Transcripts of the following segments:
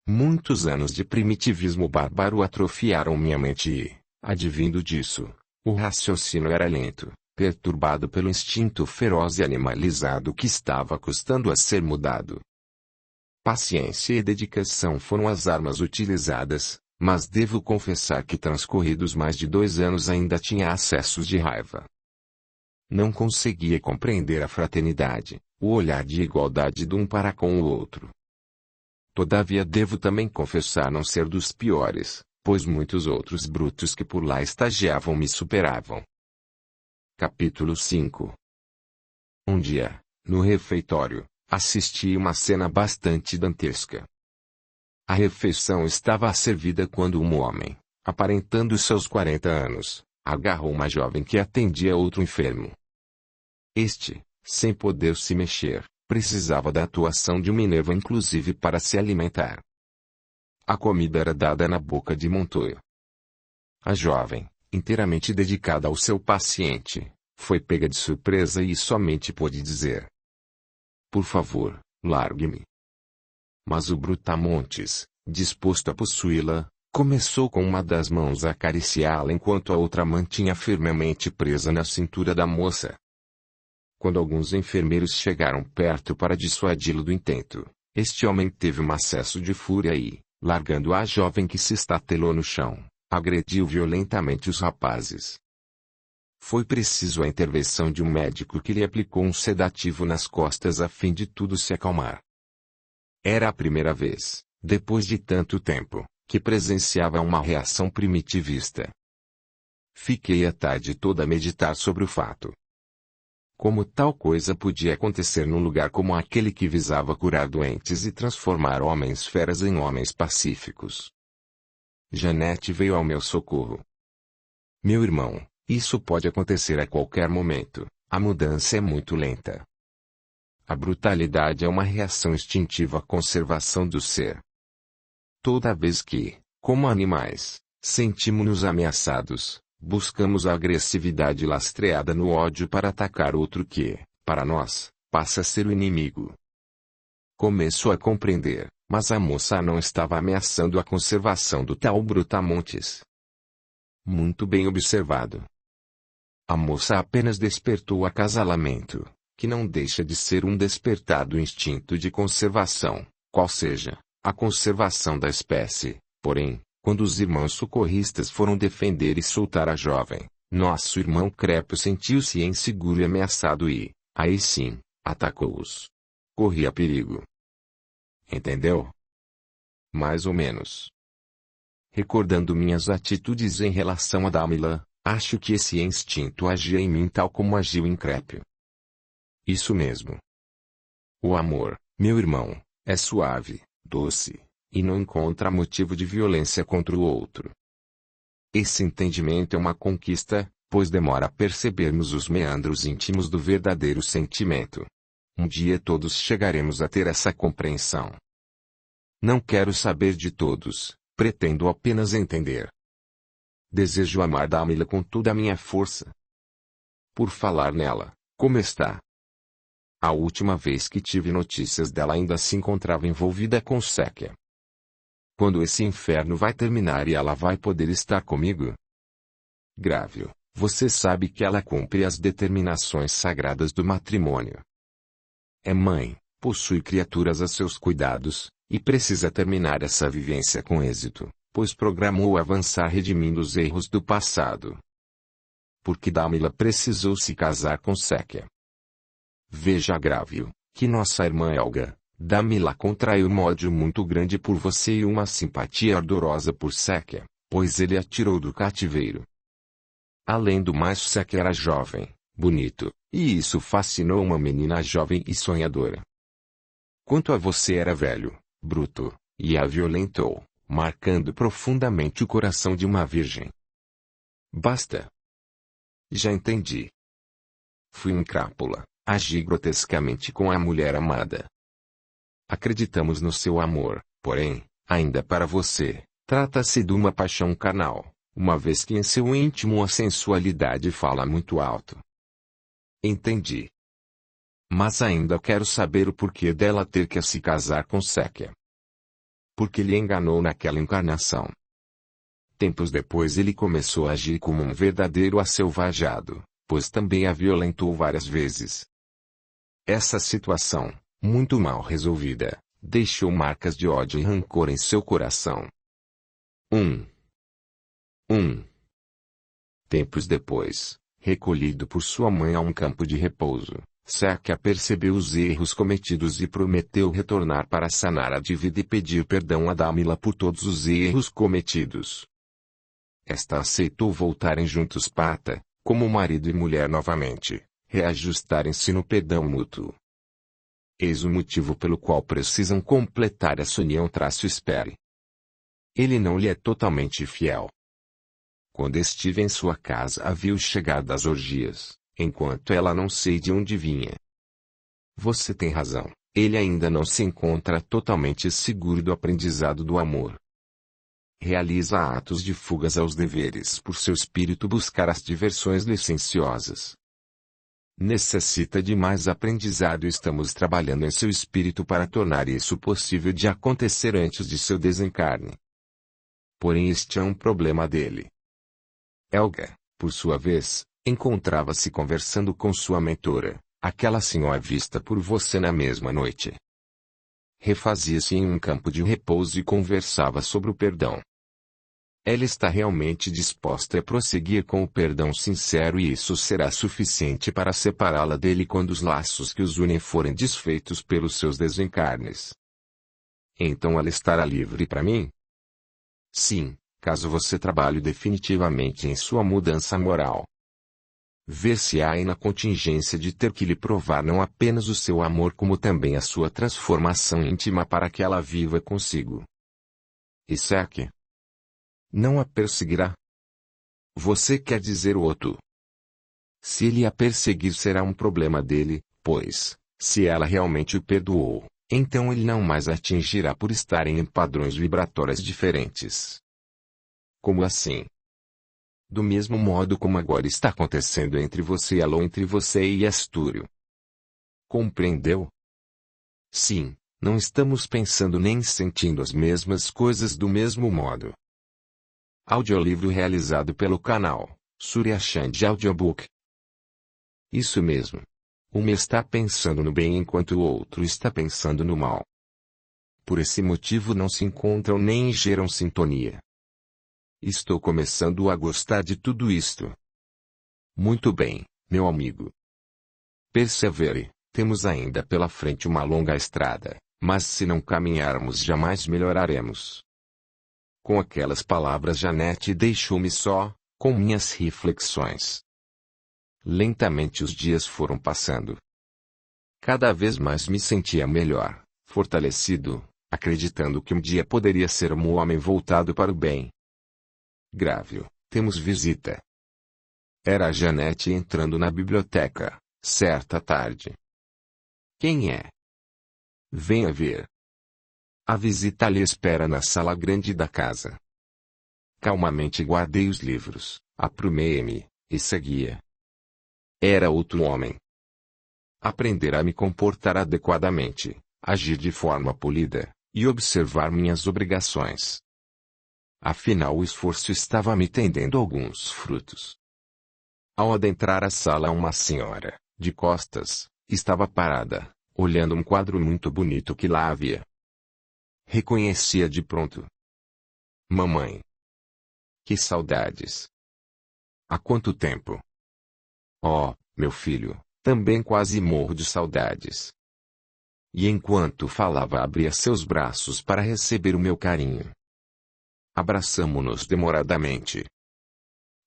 Muitos anos de primitivismo bárbaro atrofiaram minha mente e, advindo disso, o raciocínio era lento, perturbado pelo instinto feroz e animalizado que estava custando a ser mudado. Paciência e dedicação foram as armas utilizadas, mas devo confessar que transcorridos mais de 2 anos ainda tinha acessos de raiva. Não conseguia compreender a fraternidade, o olhar de igualdade de um para com o outro. Todavia devo também confessar não ser dos piores, pois muitos outros brutos que por lá estagiavam me superavam. Capítulo 5. Um dia, no refeitório, assisti uma cena bastante dantesca. A refeição estava servida quando um homem, aparentando seus 40 anos, agarrou uma jovem que atendia outro enfermo. Este, sem poder se mexer, precisava da atuação de um Minerva inclusive para se alimentar. A comida era dada na boca de Montoya. A jovem, inteiramente dedicada ao seu paciente, foi pega de surpresa e somente pôde dizer: "Por favor, largue-me." Mas o Brutamontes, disposto a possuí-la, começou com uma das mãos a acariciá-la enquanto a outra mantinha firmemente presa na cintura da moça. Quando alguns enfermeiros chegaram perto para dissuadi-lo do intento, este homem teve um acesso de fúria e, largando a jovem que se estatelou no chão, agrediu violentamente os rapazes. Foi preciso a intervenção de um médico que lhe aplicou um sedativo nas costas a fim de tudo se acalmar. Era a primeira vez, depois de tanto tempo, que presenciava uma reação primitivista. Fiquei a tarde toda a meditar sobre o fato. Como tal coisa podia acontecer num lugar como aquele que visava curar doentes e transformar homens feras em homens pacíficos? Janete veio ao meu socorro. "Meu irmão, isso pode acontecer a qualquer momento, a mudança é muito lenta. A brutalidade é uma reação instintiva à conservação do ser. Toda vez que, como animais, sentimos-nos ameaçados, buscamos a agressividade lastreada no ódio para atacar outro que, para nós, passa a ser o inimigo." Começou a compreender, mas a moça não estava ameaçando a conservação do tal Brutamontes. Muito bem observado. A moça apenas despertou o acasalamento, que não deixa de ser um despertar do instinto de conservação, qual seja, a conservação da espécie. Porém, quando os irmãos socorristas foram defender e soltar a jovem, nosso irmão Crépio sentiu-se inseguro e ameaçado e, aí sim, atacou-os. Corria perigo. Entendeu? Mais ou menos. Recordando minhas atitudes em relação a Dâmila, acho que esse instinto agia em mim tal como agiu em Crépio. Isso mesmo. O amor, meu irmão, é suave, doce, e não encontra motivo de violência contra o outro. Esse entendimento é uma conquista, pois demora a percebermos os meandros íntimos do verdadeiro sentimento. Um dia todos chegaremos a ter essa compreensão. Não quero saber de todos, pretendo apenas entender. Desejo amar Dâmila com toda a minha força. Por falar nela, como está? A última vez que tive notícias dela ainda se encontrava envolvida com Séquia. Quando esse inferno vai terminar e ela vai poder estar comigo? Grávio, você sabe que ela cumpre as determinações sagradas do matrimônio. É mãe, possui criaturas a seus cuidados, e precisa terminar essa vivência com êxito, pois programou avançar redimindo os erros do passado. Porque Dâmila precisou se casar com Séquia. Veja, Grávio, que nossa irmã Helga, Dâmila contraiu um ódio muito grande por você e uma simpatia ardorosa por Séquia, pois ele a tirou do cativeiro. Além do mais, Séquia era jovem, bonito, e isso fascinou uma menina jovem e sonhadora. Quanto a você era velho, bruto, e a violentou, marcando profundamente o coração de uma virgem. Basta. Já entendi. Fui um crápula, agi grotescamente com a mulher amada. Acreditamos no seu amor, porém, ainda para você, trata-se de uma paixão carnal, uma vez que em seu íntimo a sensualidade fala muito alto. Entendi. Mas ainda quero saber o porquê dela ter que se casar com Séquia. porque lhe enganou naquela encarnação. Tempos depois ele começou a agir como um verdadeiro asselvajado, pois também a violentou várias vezes. Essa situação, muito mal resolvida, deixou marcas de ódio e rancor em seu coração. 1. Tempos depois, recolhido por sua mãe a um campo de repouso, Sakia percebeu os erros cometidos e prometeu retornar para sanar a dívida e pedir perdão a Damila por todos os erros cometidos. Esta aceitou voltarem juntos para, como marido e mulher novamente, reajustarem-se no perdão mútuo. Eis o motivo pelo qual precisam completar essa união. Espere. Ele não lhe é totalmente fiel. Quando estive em sua casa a viu chegar das orgias, enquanto ela não sei de onde vinha. Você tem razão, ele ainda não se encontra totalmente seguro do aprendizado do amor. Realiza atos de fugas aos deveres por seu espírito buscar as diversões licenciosas. Necessita de mais aprendizado e estamos trabalhando em seu espírito para tornar isso possível de acontecer antes de seu desencarne. Porém este é um problema dele. Helga, por sua vez, encontrava-se conversando com sua mentora, aquela senhora vista por você na mesma noite. Refazia-se em um campo de repouso e conversava sobre o perdão. Ela está realmente disposta a prosseguir com o perdão sincero e isso será suficiente para separá-la dele quando os laços que os unem forem desfeitos pelos seus desencarnes. Então ela estará livre para mim? Sim, caso você trabalhe definitivamente em sua mudança moral. Ver-se-á na contingência de ter que lhe provar não apenas o seu amor como também a sua transformação íntima para que ela viva consigo. Isaac. Não a perseguirá? Você quer dizer o outro? Se ele a perseguir será um problema dele, pois, se ela realmente o perdoou, então ele não mais a atingirá por estarem em padrões vibratórios diferentes. Como assim? Do mesmo modo como agora está acontecendo entre você e Alô, entre você e Astúrio. Compreendeu? Sim, não estamos pensando nem sentindo as mesmas coisas do mesmo modo. Audiolivro realizado pelo canal Surya Chand Audiobook. Isso mesmo. Um está pensando no bem enquanto o outro está pensando no mal. Por esse motivo não se encontram nem geram sintonia. Estou começando a gostar de tudo isto. Muito bem, meu amigo. Persevere, temos ainda pela frente uma longa estrada, mas se não caminharmos jamais melhoraremos. Com aquelas palavras Janete deixou-me só, com minhas reflexões. Lentamente os dias foram passando. Cada vez mais me sentia melhor, fortalecido, acreditando que um dia poderia ser um homem voltado para o bem. Grávio, temos visita. Era a Janete entrando na biblioteca, certa tarde. Quem é? Venha ver. A visita lhe espera na sala grande da casa. Calmamente guardei os livros, aprumei-me, e seguia. Era outro homem. Aprender a me comportar adequadamente, agir de forma polida, e observar minhas obrigações. Afinal o esforço estava me tendendo alguns frutos. Ao adentrar a sala uma senhora, de costas, estava parada, olhando um quadro muito bonito que lá havia. Reconhecia de pronto. Mamãe. Que saudades. Há quanto tempo? Oh, meu filho, também quase morro de saudades. E enquanto falava abria seus braços para receber o meu carinho. Abraçamo-nos demoradamente.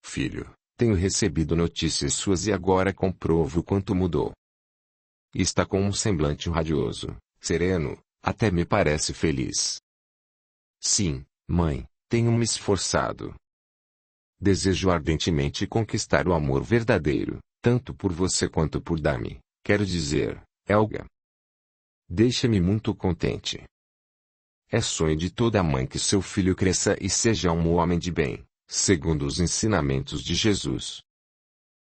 Filho, tenho recebido notícias suas e agora comprovo quanto mudou. Está com um semblante radioso, sereno, até me parece feliz. Sim, mãe, tenho me esforçado. Desejo ardentemente conquistar o amor verdadeiro, tanto por você quanto por Dami, quero dizer, Helga. Deixa-me muito contente. É sonho de toda mãe que seu filho cresça e seja um homem de bem, segundo os ensinamentos de Jesus.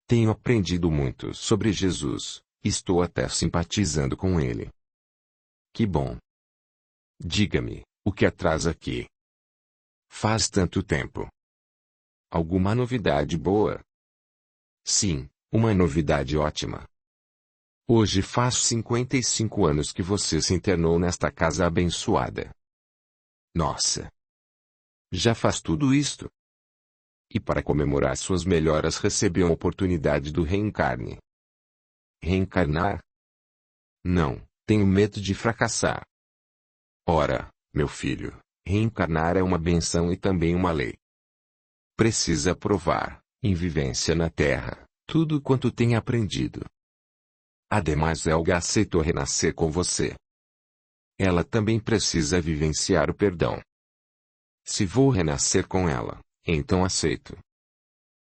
Tenho aprendido muito sobre Jesus, estou até simpatizando com ele. Que bom. Diga-me, O que atrasa aqui? Faz tanto tempo. Alguma novidade boa? Sim, uma novidade ótima. Hoje faz 55 anos que você se internou nesta casa abençoada. Nossa! Já faz tudo isto? E para comemorar suas melhoras recebeu a oportunidade do reencarne. Reencarnar? Não, tenho medo de fracassar. Ora, meu filho, reencarnar é uma benção e também uma lei. Precisa provar, em vivência na Terra, tudo quanto tem aprendido. Ademais, Helga aceitou renascer com você. Ela também precisa vivenciar o perdão. Se vou renascer com ela, então aceito.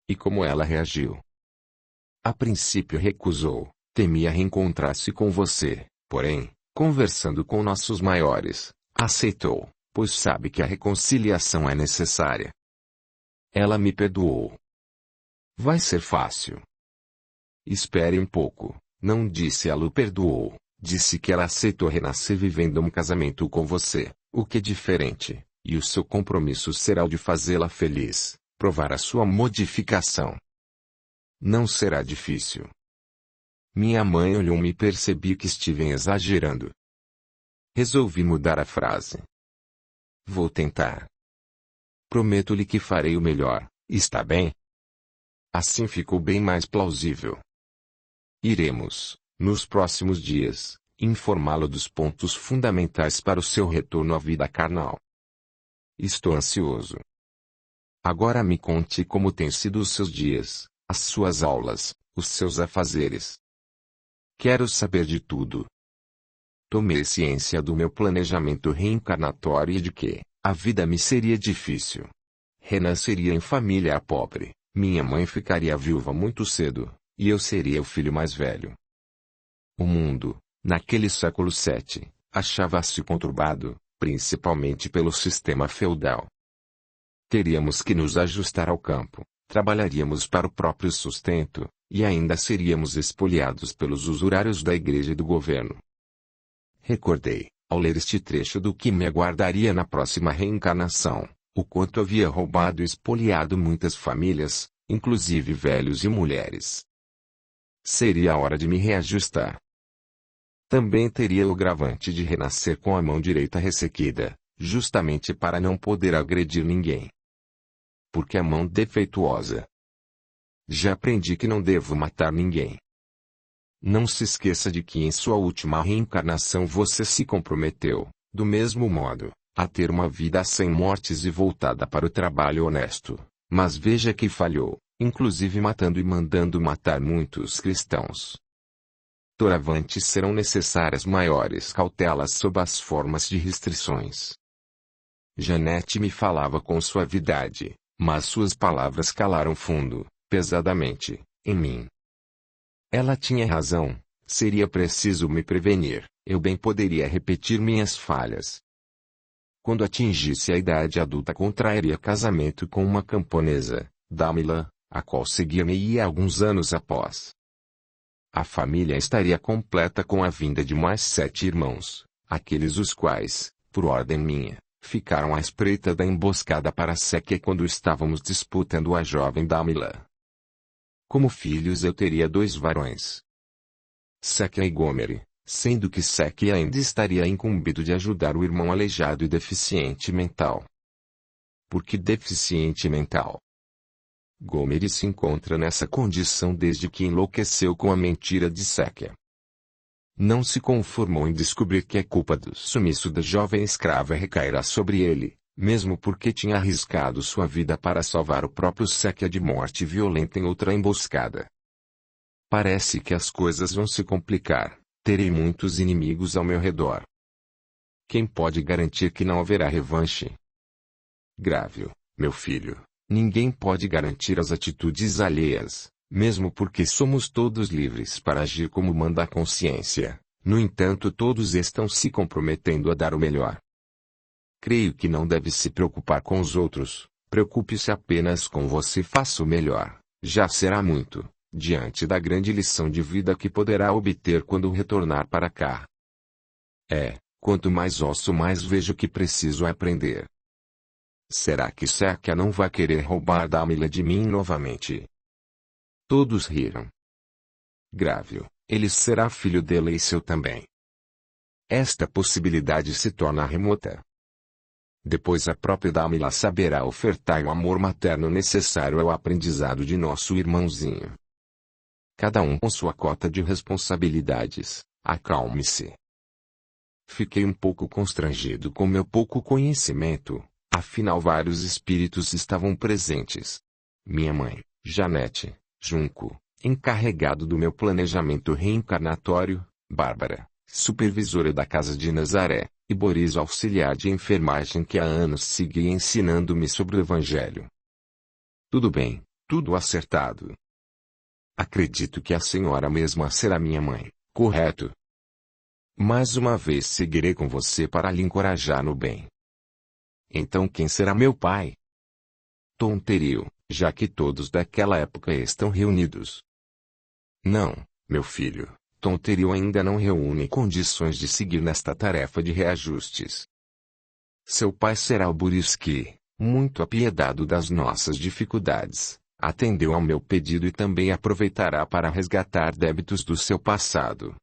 E como ela reagiu? A princípio recusou, temia reencontrar-se com você, porém, conversando com nossos maiores, aceitou, pois sabe que a reconciliação é necessária. Ela me perdoou. Vai ser fácil. Espere um pouco, não disse ela o perdoou, disse que ela aceitou renascer vivendo um casamento com você, o que é diferente, e o seu compromisso será o de fazê-la feliz, provar a sua modificação. Não será difícil. Minha mãe olhou-me e percebi que estive exagerando. Resolvi mudar a frase. Vou tentar. Prometo-lhe que farei o melhor, está bem? Assim ficou bem mais plausível. Iremos, nos próximos dias, informá-lo dos pontos fundamentais para o seu retorno à vida carnal. Estou ansioso. Agora me conte como têm sido os seus dias, as suas aulas, os seus afazeres. Quero saber de tudo. Tomei ciência do meu planejamento reencarnatório e de que a vida me seria difícil. Renasceria em família pobre, minha mãe ficaria viúva muito cedo, e eu seria o filho mais velho. O mundo, naquele século VII, achava-se conturbado, principalmente pelo sistema feudal. Teríamos que nos ajustar ao campo, trabalharíamos para o próprio sustento, e ainda seríamos espoliados pelos usurários da igreja e do governo. Recordei, ao ler este trecho do que me aguardaria na próxima reencarnação, o quanto havia roubado e espoliado muitas famílias, inclusive velhos e mulheres. Seria a hora de me reajustar. Também teria o agravante de renascer com a mão direita ressequida, justamente para não poder agredir ninguém. Porque a mão defeituosa. Já aprendi que não devo matar ninguém. Não se esqueça de que em sua última reencarnação você se comprometeu, do mesmo modo, a ter uma vida sem mortes e voltada para o trabalho honesto, mas veja que falhou, inclusive matando e mandando matar muitos cristãos. Doravante serão necessárias maiores cautelas sob as formas de restrições. Janete me falava com suavidade, mas suas palavras calaram fundo, pesadamente, em mim. Ela tinha razão, seria preciso me prevenir, eu bem poderia repetir minhas falhas. Quando atingisse a idade adulta contrairia casamento com uma camponesa, Damila, a qual seguia-me alguns anos após. A família estaria completa com a vinda de mais 7 irmãos, aqueles os quais, por ordem minha, ficaram à espreita da emboscada para Séquia quando estávamos disputando a jovem Damila. Como filhos eu teria 2 varões, Séquia e Gomeri, sendo que Séquia ainda estaria incumbido de ajudar o irmão aleijado e deficiente mental. Por que deficiente mental? Gomeri se encontra nessa condição desde que enlouqueceu com a mentira de Séquia. Não se conformou em descobrir que a culpa do sumiço da jovem escrava recairá sobre ele, mesmo porque tinha arriscado sua vida para salvar o próprio Séquia de morte violenta em outra emboscada. Parece que as coisas vão se complicar, terei muitos inimigos ao meu redor. Quem pode garantir que não haverá revanche? Grávio, meu filho, ninguém pode garantir as atitudes alheias, mesmo porque somos todos livres para agir como manda a consciência, no entanto todos estão se comprometendo a dar o melhor. Creio que não deve se preocupar com os outros, preocupe-se apenas com você, faça o melhor, já será muito, diante da grande lição de vida que poderá obter quando retornar para cá. Quanto mais ouço, mais vejo que preciso aprender. Será que Seca não vai querer roubar Damila de mim novamente? Todos riram. Grávio, ele será filho de Eliseu também. Esta possibilidade se torna remota. Depois a própria Damila saberá ofertar o amor materno necessário ao aprendizado de nosso irmãozinho. Cada um com sua cota de responsabilidades, acalme-se. Fiquei um pouco constrangido com meu pouco conhecimento, afinal vários espíritos estavam presentes. Minha mãe, Janete, Junco, encarregado do meu planejamento reencarnatório, Bárbara, supervisora da casa de Nazaré, e Boris, auxiliar de enfermagem que há anos seguia ensinando-me sobre o Evangelho. Tudo bem, tudo acertado. Acredito que a senhora mesma será minha mãe, correto? Mais uma vez seguirei com você para lhe encorajar no bem. Então quem será meu pai? Tonterio, já que todos daquela época estão reunidos. Não, meu filho, Tonterio ainda não reúne condições de seguir nesta tarefa de reajustes. Seu pai será o Boris que, muito apiedado das nossas dificuldades, atendeu ao meu pedido e também aproveitará para resgatar débitos do seu passado.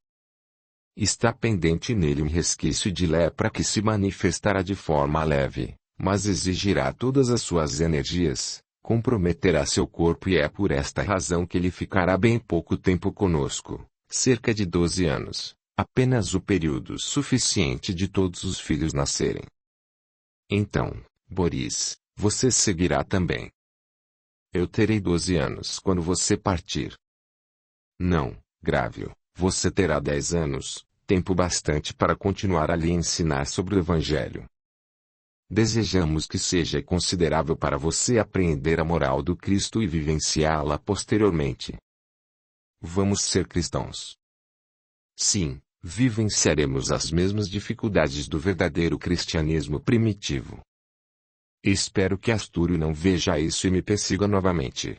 Está pendente nele um resquício de lepra que se manifestará de forma leve, mas exigirá todas as suas energias, comprometerá seu corpo e é por esta razão que ele ficará bem pouco tempo conosco, cerca de 12 anos, apenas o período suficiente de todos os filhos nascerem. Então, Boris, você seguirá também. Eu terei 12 anos quando você partir. Não, Grávio, você terá 10 anos, tempo bastante para continuar a lhe ensinar sobre o Evangelho. Desejamos que seja considerável para você aprender a moral do Cristo e vivenciá-la posteriormente. Vamos ser cristãos. Sim, vivenciaremos as mesmas dificuldades do verdadeiro cristianismo primitivo. Espero que Astúrio não veja isso e me persiga novamente.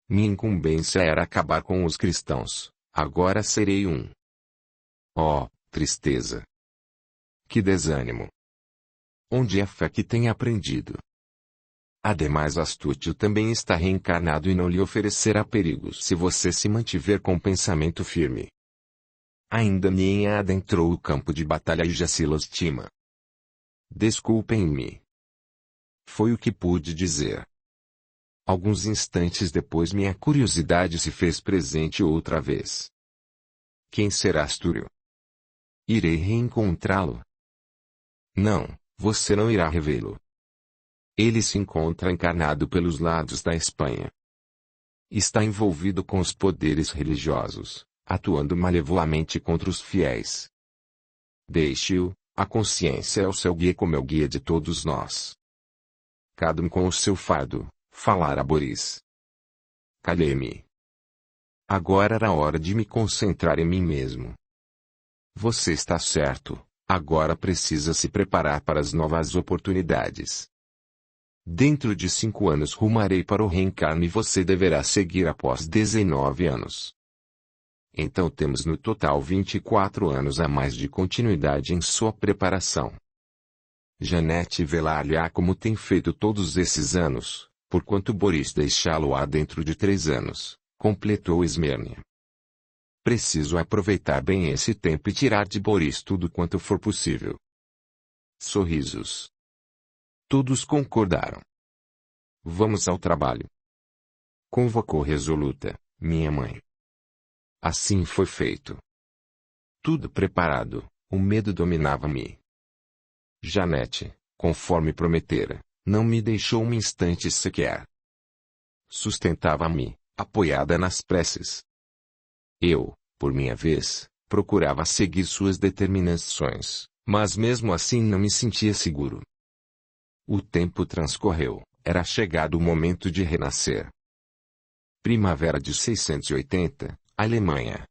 Minha incumbência era acabar com os cristãos, agora serei um. Oh, tristeza! Que desânimo! Onde é a fé que tem aprendido? Ademais, Astúcio também está reencarnado e não lhe oferecerá perigos se você se mantiver com pensamento firme. Ainda nem adentrou o campo de batalha e já se lastima. Desculpem-me. Foi o que pude dizer. Alguns instantes depois minha curiosidade se fez presente outra vez. Quem será Astúrio? Irei reencontrá-lo? Não, você não irá revê-lo. Ele se encontra encarnado pelos lados da Espanha. Está envolvido com os poderes religiosos, atuando malevolamente contra os fiéis. Deixe-o, a consciência é o seu guia como é o guia de todos nós. Cada um com o seu fardo, falara Boris. Calhei-me. Agora era hora de me concentrar em mim mesmo. Você está certo, agora precisa se preparar para as novas oportunidades. Dentro de 5 anos rumarei para o reencarno e você deverá seguir após 19 anos. Então temos no total 24 anos a mais de continuidade em sua preparação. Janete velar-lhe-á como tem feito todos esses anos, porquanto Boris deixá-lo-á dentro de 3 anos, completou Esmênia. Preciso aproveitar bem esse tempo e tirar de Boris tudo quanto for possível. Sorrisos. Todos concordaram. Vamos ao trabalho. Convocou resoluta, minha mãe. Assim foi feito. Tudo preparado, o medo dominava-me. Janete, conforme prometera, não me deixou um instante sequer. Sustentava-me, apoiada nas preces. Eu, por minha vez, procurava seguir suas determinações, mas mesmo assim não me sentia seguro. O tempo transcorreu, era chegado o momento de renascer. Primavera de 680, Alemanha.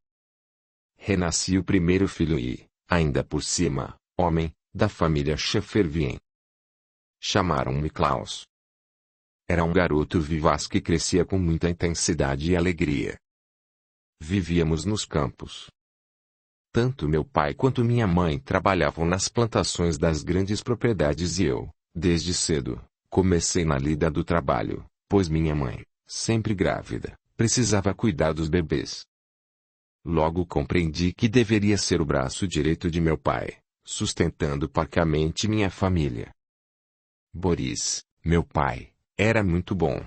Renascia o primeiro filho e, ainda por cima, homem, da família Scheffervien. Chamaram-me Klaus. Era um garoto vivaz que crescia com muita intensidade e alegria. Vivíamos nos campos. Tanto meu pai quanto minha mãe trabalhavam nas plantações das grandes propriedades e eu, desde cedo, comecei na lida do trabalho, pois minha mãe, sempre grávida, precisava cuidar dos bebês. Logo compreendi que deveria ser o braço direito de meu pai, sustentando parcamente minha família. Boris, meu pai, era muito bom.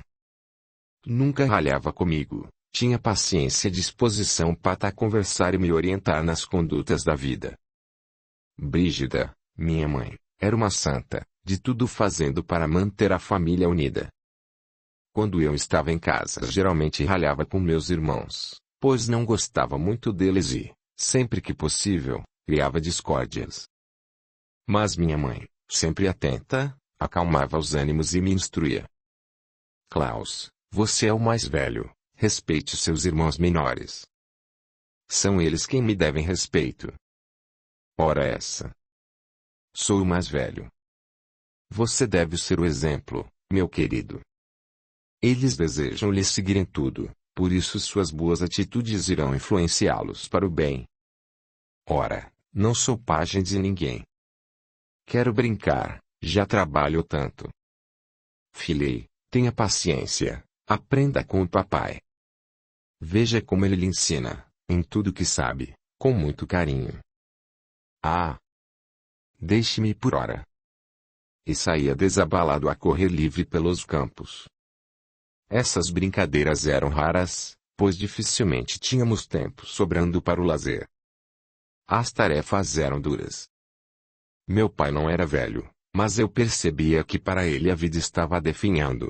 Nunca ralhava comigo, tinha paciência e disposição para conversar e me orientar nas condutas da vida. Brígida, minha mãe, era uma santa, de tudo fazendo para manter a família unida. Quando eu estava em casa, geralmente ralhava com meus irmãos, pois não gostava muito deles e, sempre que possível, criava discórdias. Mas minha mãe, sempre atenta, acalmava os ânimos e me instruía. Klaus, você é o mais velho, respeite seus irmãos menores. São eles quem me devem respeito. Ora essa. Sou o mais velho. Você deve ser o exemplo, meu querido. Eles desejam lhe seguir em tudo, por isso suas boas atitudes irão influenciá-los para o bem. Ora, não sou pajem de ninguém. Quero brincar, já trabalho tanto. Filei, tenha paciência, aprenda com o papai. Veja como ele lhe ensina, em tudo que sabe, com muito carinho. Ah! Deixe-me por hora. E saía desabalado a correr livre pelos campos. Essas brincadeiras eram raras, pois dificilmente tínhamos tempo sobrando para o lazer. As tarefas eram duras. Meu pai não era velho, mas eu percebia que para ele a vida estava definhando.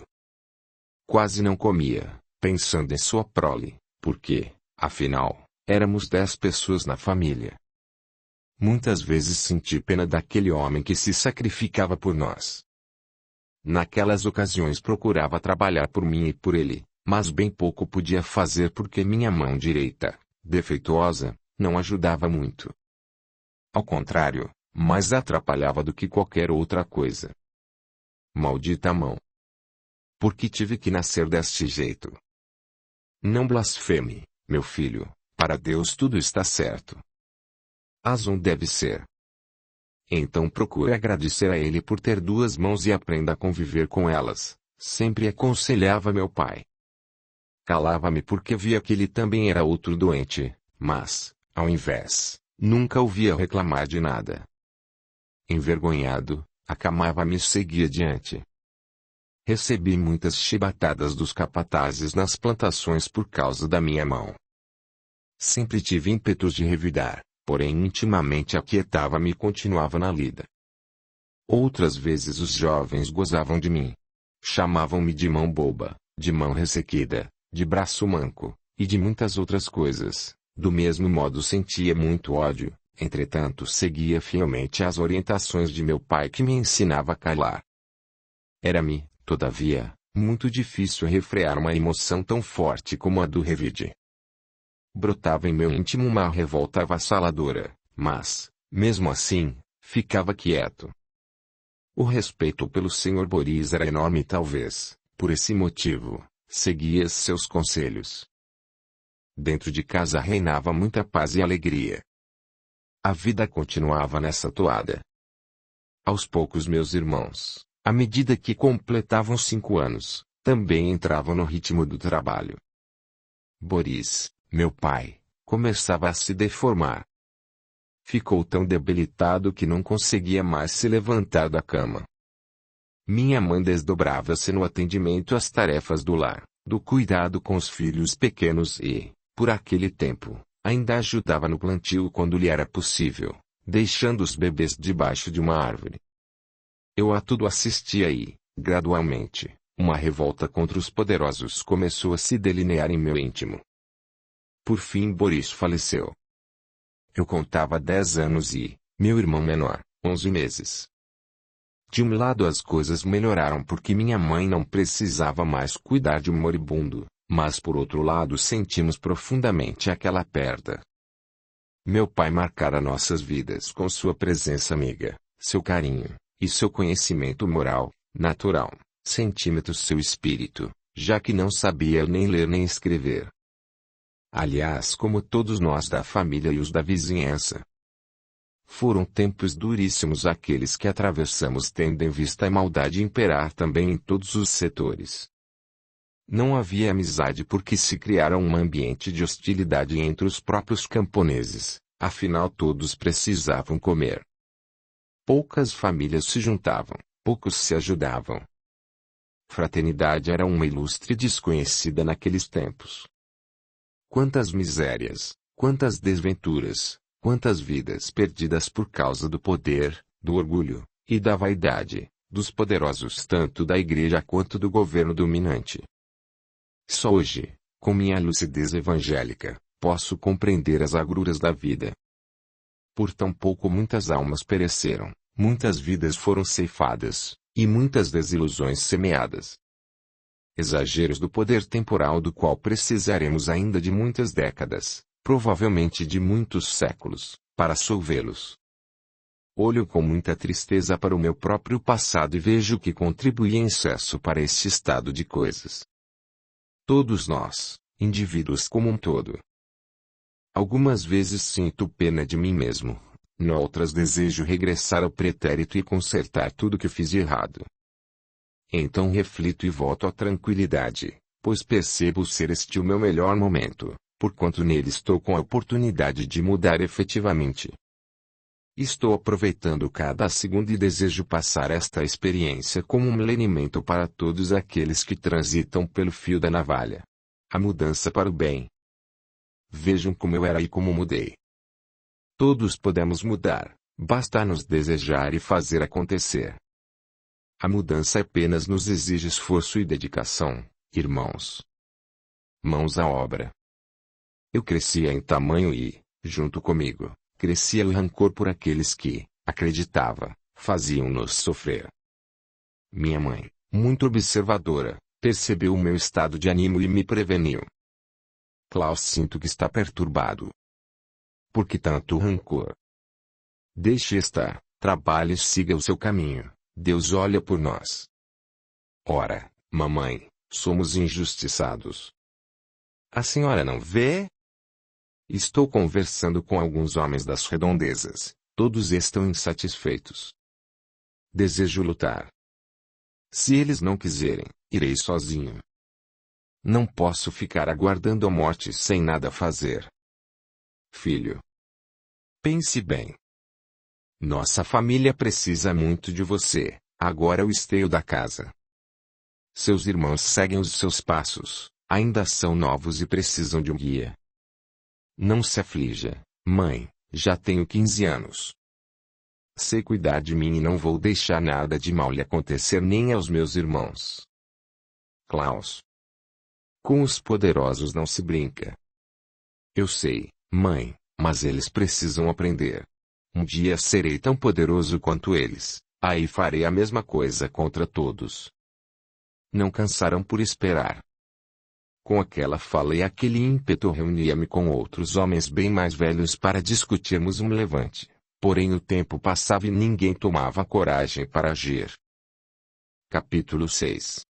Quase não comia, pensando em sua prole, porque, afinal, éramos 10 pessoas na família. Muitas vezes senti pena daquele homem que se sacrificava por nós. Naquelas ocasiões procurava trabalhar por mim e por ele, mas bem pouco podia fazer porque minha mão direita, defeituosa, não ajudava muito. Ao contrário, mais atrapalhava do que qualquer outra coisa. Maldita mão! Por que tive que nascer deste jeito? Não blasfeme, meu filho, para Deus tudo está certo. Azon deve ser. Então procure agradecer a ele por ter 2 mãos e aprenda a conviver com elas, sempre aconselhava meu pai. Calava-me porque via que ele também era outro doente, mas, ao invés, nunca ouvia reclamar de nada. Envergonhado, acamava-me e seguia adiante. Recebi muitas chibatadas dos capatazes nas plantações por causa da minha mão. Sempre tive ímpetos de revidar, porém intimamente aquietava-me e continuava na lida. Outras vezes os jovens gozavam de mim. Chamavam-me de mão boba, de mão ressequida, de braço manco, e de muitas outras coisas. Do mesmo modo sentia muito ódio, entretanto seguia fielmente as orientações de meu pai que me ensinava a calar. Era-me, todavia, muito difícil refrear uma emoção tão forte como a do revide. Brotava em meu íntimo uma revolta avassaladora, mas, mesmo assim, ficava quieto. O respeito pelo Sr. Boris era enorme e talvez, por esse motivo, seguia seus conselhos. Dentro de casa reinava muita paz e alegria. A vida continuava nessa toada. Aos poucos meus irmãos, à medida que completavam 5 anos, também entravam no ritmo do trabalho. Boris, meu pai, começava a se deformar. Ficou tão debilitado que não conseguia mais se levantar da cama. Minha mãe desdobrava-se no atendimento às tarefas do lar, do cuidado com os filhos pequenos e, por aquele tempo, ainda ajudava no plantio quando lhe era possível, deixando os bebês debaixo de uma árvore. Eu a tudo assistia e, gradualmente, uma revolta contra os poderosos começou a se delinear em meu íntimo. Por fim Boris faleceu. Eu contava 10 anos e, meu irmão menor, 11 meses. De um lado as coisas melhoraram porque minha mãe não precisava mais cuidar de um moribundo, mas por outro lado sentimos profundamente aquela perda. Meu pai marcara nossas vidas com sua presença amiga, seu carinho, e seu conhecimento moral, natural, centímetros seu espírito, já que não sabia nem ler nem escrever. Aliás, como todos nós da família e os da vizinhança. Foram tempos duríssimos aqueles que atravessamos, tendo em vista a maldade imperar também em todos os setores. Não havia amizade porque se criara um ambiente de hostilidade entre os próprios camponeses, afinal todos precisavam comer. Poucas famílias se juntavam, poucos se ajudavam. Fraternidade era uma ilustre desconhecida naqueles tempos. Quantas misérias, quantas desventuras, quantas vidas perdidas por causa do poder, do orgulho, e da vaidade, dos poderosos tanto da igreja quanto do governo dominante. Só hoje, com minha lucidez evangélica, posso compreender as agruras da vida. Por tão pouco muitas almas pereceram, muitas vidas foram ceifadas, e muitas desilusões semeadas. Exageros do poder temporal do qual precisaremos ainda de muitas décadas, provavelmente de muitos séculos, para solvê-los. Olho com muita tristeza para o meu próprio passado e vejo que contribuí em excesso para este estado de coisas. Todos nós, indivíduos como um todo. Algumas vezes sinto pena de mim mesmo, noutras desejo regressar ao pretérito e consertar tudo que fiz de errado. Então reflito e volto à tranquilidade, pois percebo ser este o meu melhor momento, porquanto nele estou com a oportunidade de mudar efetivamente. Estou aproveitando cada segundo e desejo passar esta experiência como um lenimento para todos aqueles que transitam pelo fio da navalha. A mudança para o bem. Vejam como eu era e como mudei. Todos podemos mudar, basta nos desejar e fazer acontecer. A mudança apenas nos exige esforço e dedicação, irmãos. Mãos à obra. Eu crescia em tamanho e, junto comigo, crescia o rancor por aqueles que, acreditava, faziam-nos sofrer. Minha mãe, muito observadora, percebeu o meu estado de ânimo e me preveniu. Klaus, sinto que está perturbado. Por que tanto rancor? Deixe estar, trabalhe e siga o seu caminho, Deus olha por nós. Ora, mamãe, somos injustiçados. A senhora não vê? Estou conversando com alguns homens das redondezas, todos estão insatisfeitos. Desejo lutar. Se eles não quiserem, irei sozinho. Não posso ficar aguardando a morte sem nada fazer. Filho. Pense bem. Nossa família precisa muito de você, agora é o esteio da casa. Seus irmãos seguem os seus passos, ainda são novos e precisam de um guia. Não se aflija, mãe, já tenho 15 anos. Sei cuidar de mim e não vou deixar nada de mal lhe acontecer nem aos meus irmãos. Klaus. Com os poderosos não se brinca. Eu sei, mãe, mas eles precisam aprender. Um dia serei tão poderoso quanto eles, aí farei a mesma coisa contra todos. Não cansarão por esperar. Com aquela fala e aquele ímpeto reunia-me com outros homens bem mais velhos para discutirmos um levante, porém o tempo passava e ninguém tomava coragem para agir. Capítulo 6.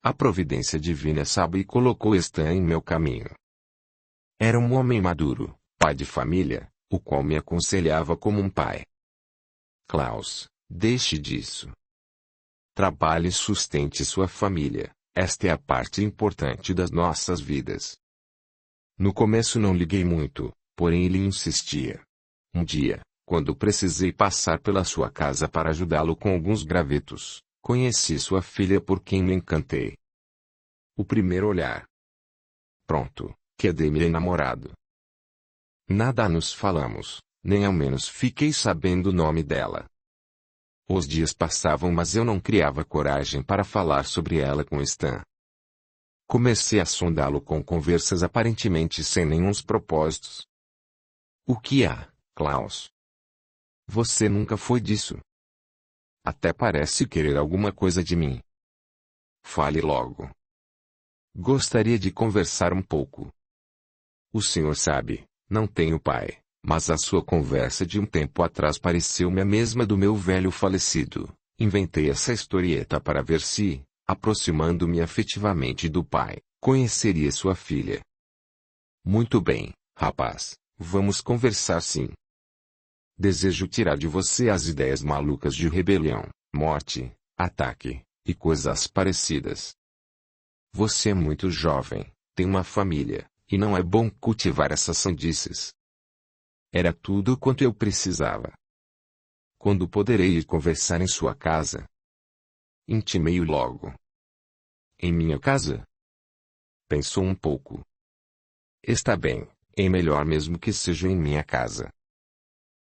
A providência divina sabe e colocou Stan em meu caminho. Era um homem maduro, pai de família, o qual me aconselhava como um pai. Klaus, deixe disso. Trabalhe e sustente sua família. Esta é a parte importante das nossas vidas. No começo não liguei muito, porém ele insistia. Um dia, quando precisei passar pela sua casa para ajudá-lo com alguns gravetos, conheci sua filha por quem me encantei. O primeiro olhar. Pronto, quedei-me enamorado. Nada nos falamos, nem ao menos fiquei sabendo o nome dela. Os dias passavam mas eu não criava coragem para falar sobre ela com Stan. Comecei a sondá-lo com conversas aparentemente sem nenhuns propósitos. O que há, Klaus? Você nunca foi disso. Até parece querer alguma coisa de mim. Fale logo. Gostaria de conversar um pouco. O senhor sabe, não tenho pai. Mas a sua conversa de um tempo atrás pareceu-me a mesma do meu velho falecido. Inventei essa historieta para ver se, aproximando-me afetivamente do pai, conheceria sua filha. Muito bem, rapaz, vamos conversar sim. Desejo tirar de você as ideias malucas de rebelião, morte, ataque, e coisas parecidas. Você é muito jovem, tem uma família, e não é bom cultivar essas sandices. Era tudo quanto eu precisava. Quando poderei ir conversar em sua casa? Intimei-o logo. Em minha casa? Pensou um pouco. Está bem, é melhor mesmo que seja em minha casa.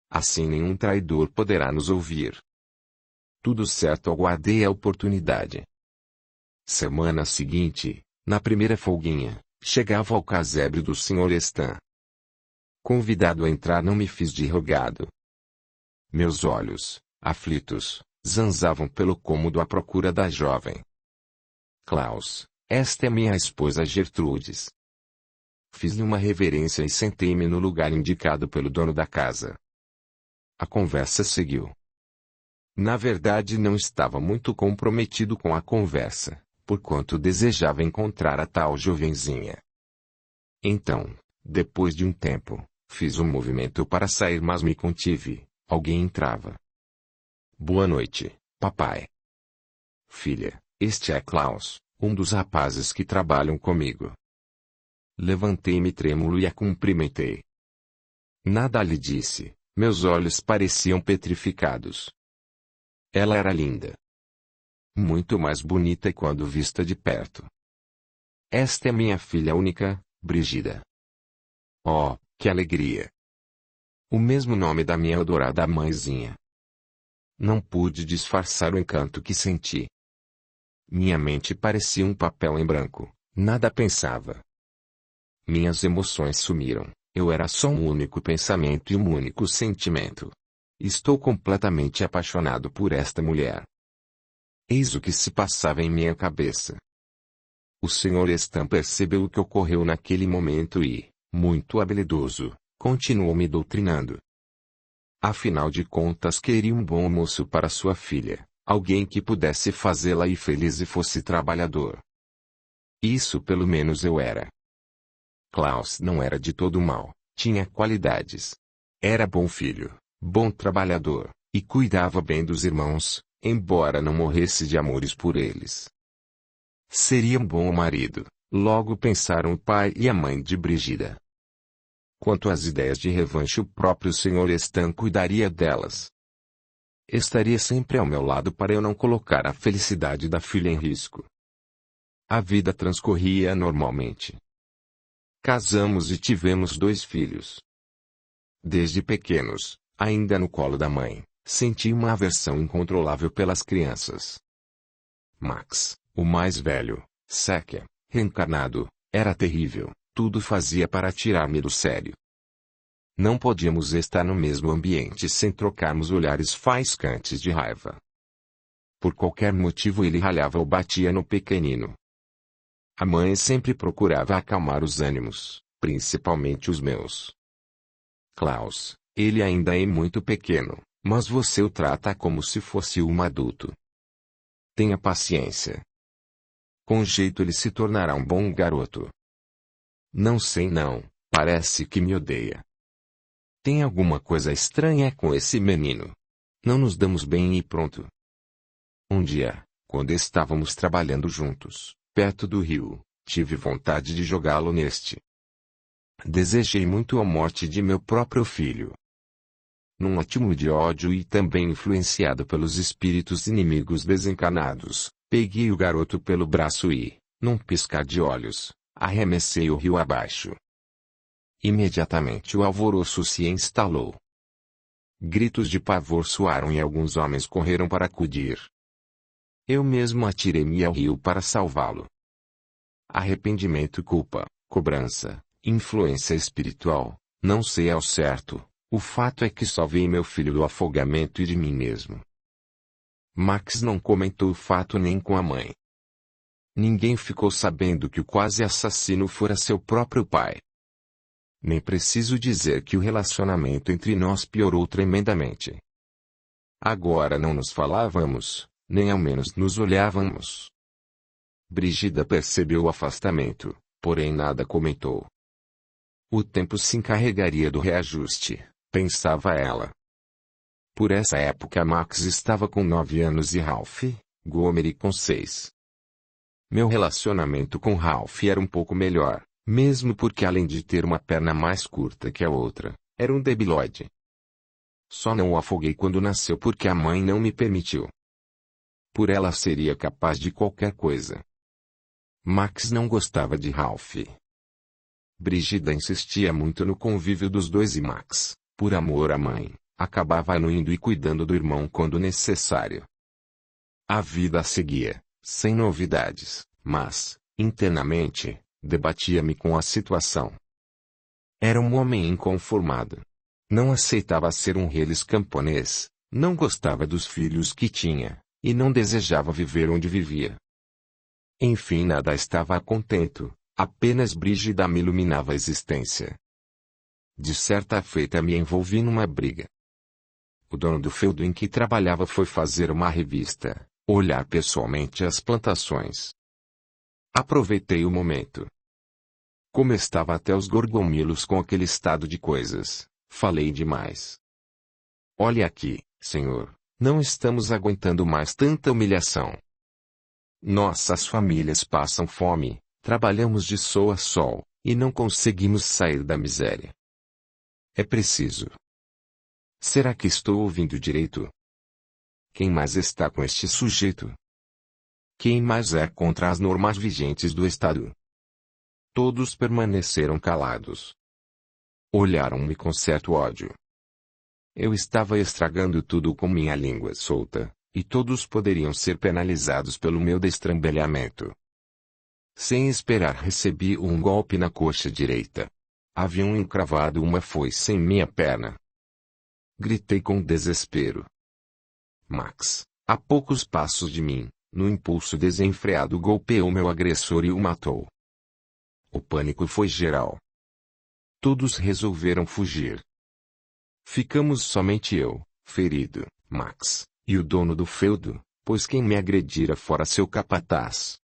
Assim nenhum traidor poderá nos ouvir. Tudo certo, aguardei a oportunidade. Semana seguinte, na primeira folguinha, chegava ao casebre do Sr. Stan. Convidado a entrar, não me fiz de rogado. Meus olhos, aflitos, zanzavam pelo cômodo à procura da jovem. Klaus, esta é minha esposa Gertrudes. Fiz-lhe uma reverência e sentei-me no lugar indicado pelo dono da casa. A conversa seguiu. Na verdade, não estava muito comprometido com a conversa, porquanto desejava encontrar a tal jovenzinha. Então, depois de um tempo, fiz um movimento para sair, mas me contive. Alguém entrava. Boa noite, papai. Filha, este é Klaus, um dos rapazes que trabalham comigo. Levantei-me trêmulo e a cumprimentei. Nada lhe disse, meus olhos pareciam petrificados. Ela era linda. Muito mais bonita quando vista de perto. Esta é minha filha única, Brigida. Oh, que alegria! O mesmo nome da minha adorada mãezinha. Não pude disfarçar o encanto que senti. Minha mente parecia um papel em branco, nada pensava. Minhas emoções sumiram, eu era só um único pensamento e um único sentimento. Estou completamente apaixonado por esta mulher. Eis o que se passava em minha cabeça. O Sr. Stan percebeu o que ocorreu naquele momento e, muito habilidoso, continuou me doutrinando. Afinal de contas, queria um bom moço para sua filha, alguém que pudesse fazê-la ir feliz e fosse trabalhador. Isso pelo menos eu era. Klaus não era de todo mal, tinha qualidades. Era bom filho, bom trabalhador, e cuidava bem dos irmãos, embora não morresse de amores por eles. Seria um bom marido, logo pensaram o pai e a mãe de Brigida. Quanto às ideias de revanche, o próprio Sr. Stan cuidaria delas. Estaria sempre ao meu lado para eu não colocar a felicidade da filha em risco. A vida transcorria normalmente. Casamos e tivemos 2 filhos. Desde pequenos, ainda no colo da mãe, senti uma aversão incontrolável pelas crianças. Max, o mais velho, Sekia, reencarnado, era terrível, tudo fazia para tirar-me do sério. Não podíamos estar no mesmo ambiente sem trocarmos olhares faiscantes de raiva. Por qualquer motivo ele ralhava ou batia no pequenino. A mãe sempre procurava acalmar os ânimos, principalmente os meus. Klaus, ele ainda é muito pequeno, mas você o trata como se fosse um adulto. Tenha paciência. Com jeito ele se tornará um bom garoto. Não sei não, parece que me odeia. Tem alguma coisa estranha com esse menino. Não nos damos bem e pronto. Um dia, quando estávamos trabalhando juntos, perto do rio, tive vontade de jogá-lo neste. Desejei muito a morte de meu próprio filho. Num átimo de ódio e também influenciado pelos espíritos inimigos desencarnados, peguei o garoto pelo braço e, num piscar de olhos, arremessei o rio abaixo. Imediatamente o alvoroço se instalou. Gritos de pavor soaram e alguns homens correram para acudir. Eu mesmo atirei-me ao rio para salvá-lo. Arrependimento, culpa, cobrança, influência espiritual, não sei ao certo, o fato é que salvei meu filho do afogamento e de mim mesmo. Max não comentou o fato nem com a mãe. Ninguém ficou sabendo que o quase assassino fora seu próprio pai. Nem preciso dizer que o relacionamento entre nós piorou tremendamente. Agora não nos falávamos, nem ao menos nos olhávamos. Brigida percebeu o afastamento, porém nada comentou. O tempo se encarregaria do reajuste, pensava ela. Por essa época Max estava com 9 anos e Ralph Gomery com 6. Meu relacionamento com Ralph era um pouco melhor, mesmo porque além de ter uma perna mais curta que a outra, era um debilóide. Só não o afoguei quando nasceu porque a mãe não me permitiu. Por ela seria capaz de qualquer coisa. Max não gostava de Ralph. Brígida insistia muito no convívio dos dois e Max, por amor à mãe, acabava indo e cuidando do irmão quando necessário. A vida seguia, sem novidades, mas, internamente, debatia-me com a situação. Era um homem inconformado. Não aceitava ser um reles camponês, não gostava dos filhos que tinha, e não desejava viver onde vivia. Enfim, nada estava contento, apenas Brígida me iluminava a existência. De certa feita me envolvi numa briga. O dono do feudo em que trabalhava foi fazer uma revista, olhar pessoalmente as plantações. Aproveitei o momento. Como estava até os gorgomilos com aquele estado de coisas, falei demais. Olhe aqui, senhor, não estamos aguentando mais tanta humilhação. Nossas famílias passam fome, trabalhamos de sol a sol, e não conseguimos sair da miséria. É preciso. Será que estou ouvindo direito? Quem mais está com este sujeito? Quem mais é contra as normas vigentes do Estado? Todos permaneceram calados. Olharam-me com certo ódio. Eu estava estragando tudo com minha língua solta, e todos poderiam ser penalizados pelo meu destrambelhamento. Sem esperar recebi um golpe na coxa direita. Haviam encravado uma foice em minha perna. Gritei com desespero. Max, a poucos passos de mim, no impulso desenfreado golpeou meu agressor e o matou. O pânico foi geral. Todos resolveram fugir. Ficamos somente eu, ferido, Max, e o dono do feudo, pois quem me agredira fora seu capataz.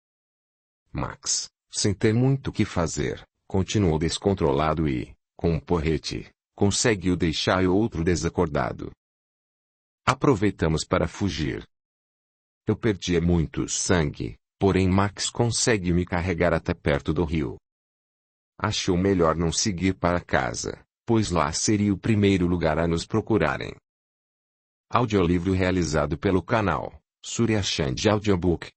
Max, sem ter muito o que fazer, continuou descontrolado e, com um porrete, conseguiu deixar o outro desacordado. Aproveitamos para fugir. Eu perdia muito sangue, porém Max consegue me carregar até perto do rio. Achou melhor não seguir para casa, pois lá seria o primeiro lugar a nos procurarem. Audiolivro realizado pelo canal Surya Chand Audiobook.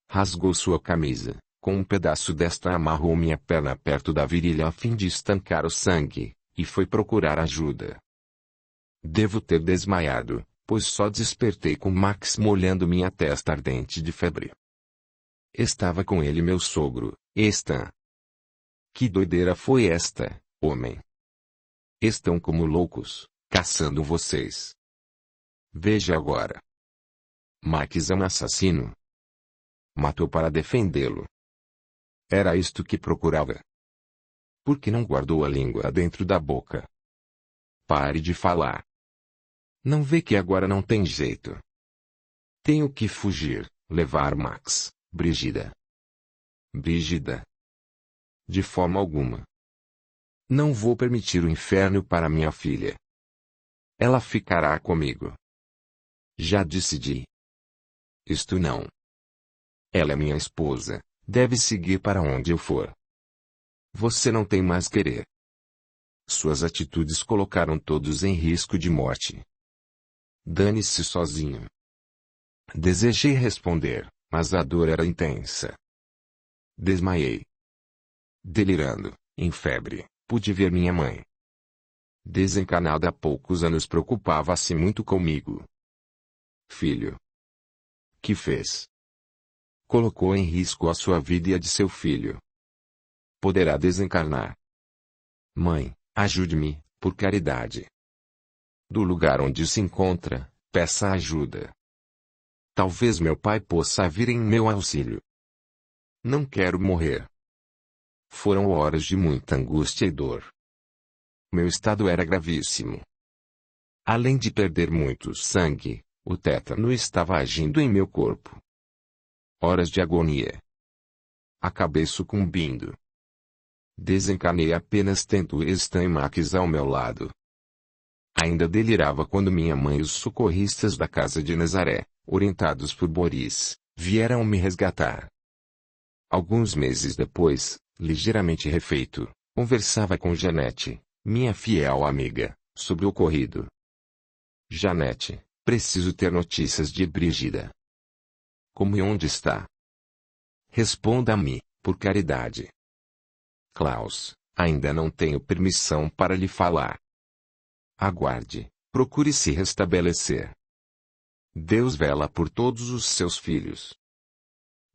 Rasgou sua camisa, com um pedaço desta amarrou minha perna perto da virilha a fim de estancar o sangue, e foi procurar ajuda. Devo ter desmaiado, pois só despertei com Max molhando minha testa ardente de febre. Estava com ele meu sogro, Stan. Que doideira foi esta, homem? Estão como loucos, caçando vocês. Veja agora. Max é um assassino. Matou para defendê-lo. Era isto que procurava. Por que não guardou a língua dentro da boca? Pare de falar. Não vê que agora não tem jeito. Tenho que fugir, levar Max, Brígida. Brígida. De forma alguma. Não vou permitir o inferno para minha filha. Ela ficará comigo. Já decidi. Isto não. Ela é minha esposa, deve seguir para onde eu for. Você não tem mais querer. Suas atitudes colocaram todos em risco de morte. Dane-se sozinho. Desejei responder, mas a dor era intensa. Desmaiei. Delirando, em febre, pude ver minha mãe. Desencarnada há poucos anos, preocupava-se muito comigo. Filho. Que fez? Colocou em risco a sua vida e a de seu filho. Poderá desencarnar. Mãe, ajude-me, por caridade. Do lugar onde se encontra, peça ajuda. Talvez meu pai possa vir em meu auxílio. Não quero morrer. Foram horas de muita angústia e dor. Meu estado era gravíssimo. Além de perder muito sangue, o tétano estava agindo em meu corpo. Horas de agonia. Acabei sucumbindo. desencanei apenas tendo Stan e Max ao meu lado. Ainda delirava quando minha mãe e os socorristas da casa de Nazaré, orientados por Boris, vieram me resgatar. Alguns meses depois, ligeiramente refeito, conversava com Janete, minha fiel amiga, sobre o ocorrido. Janete, preciso ter notícias de Brígida. Como e onde está? Responda-me, por caridade. Klaus, ainda não tenho permissão para lhe falar. Aguarde, procure se restabelecer. Deus vela por todos os seus filhos.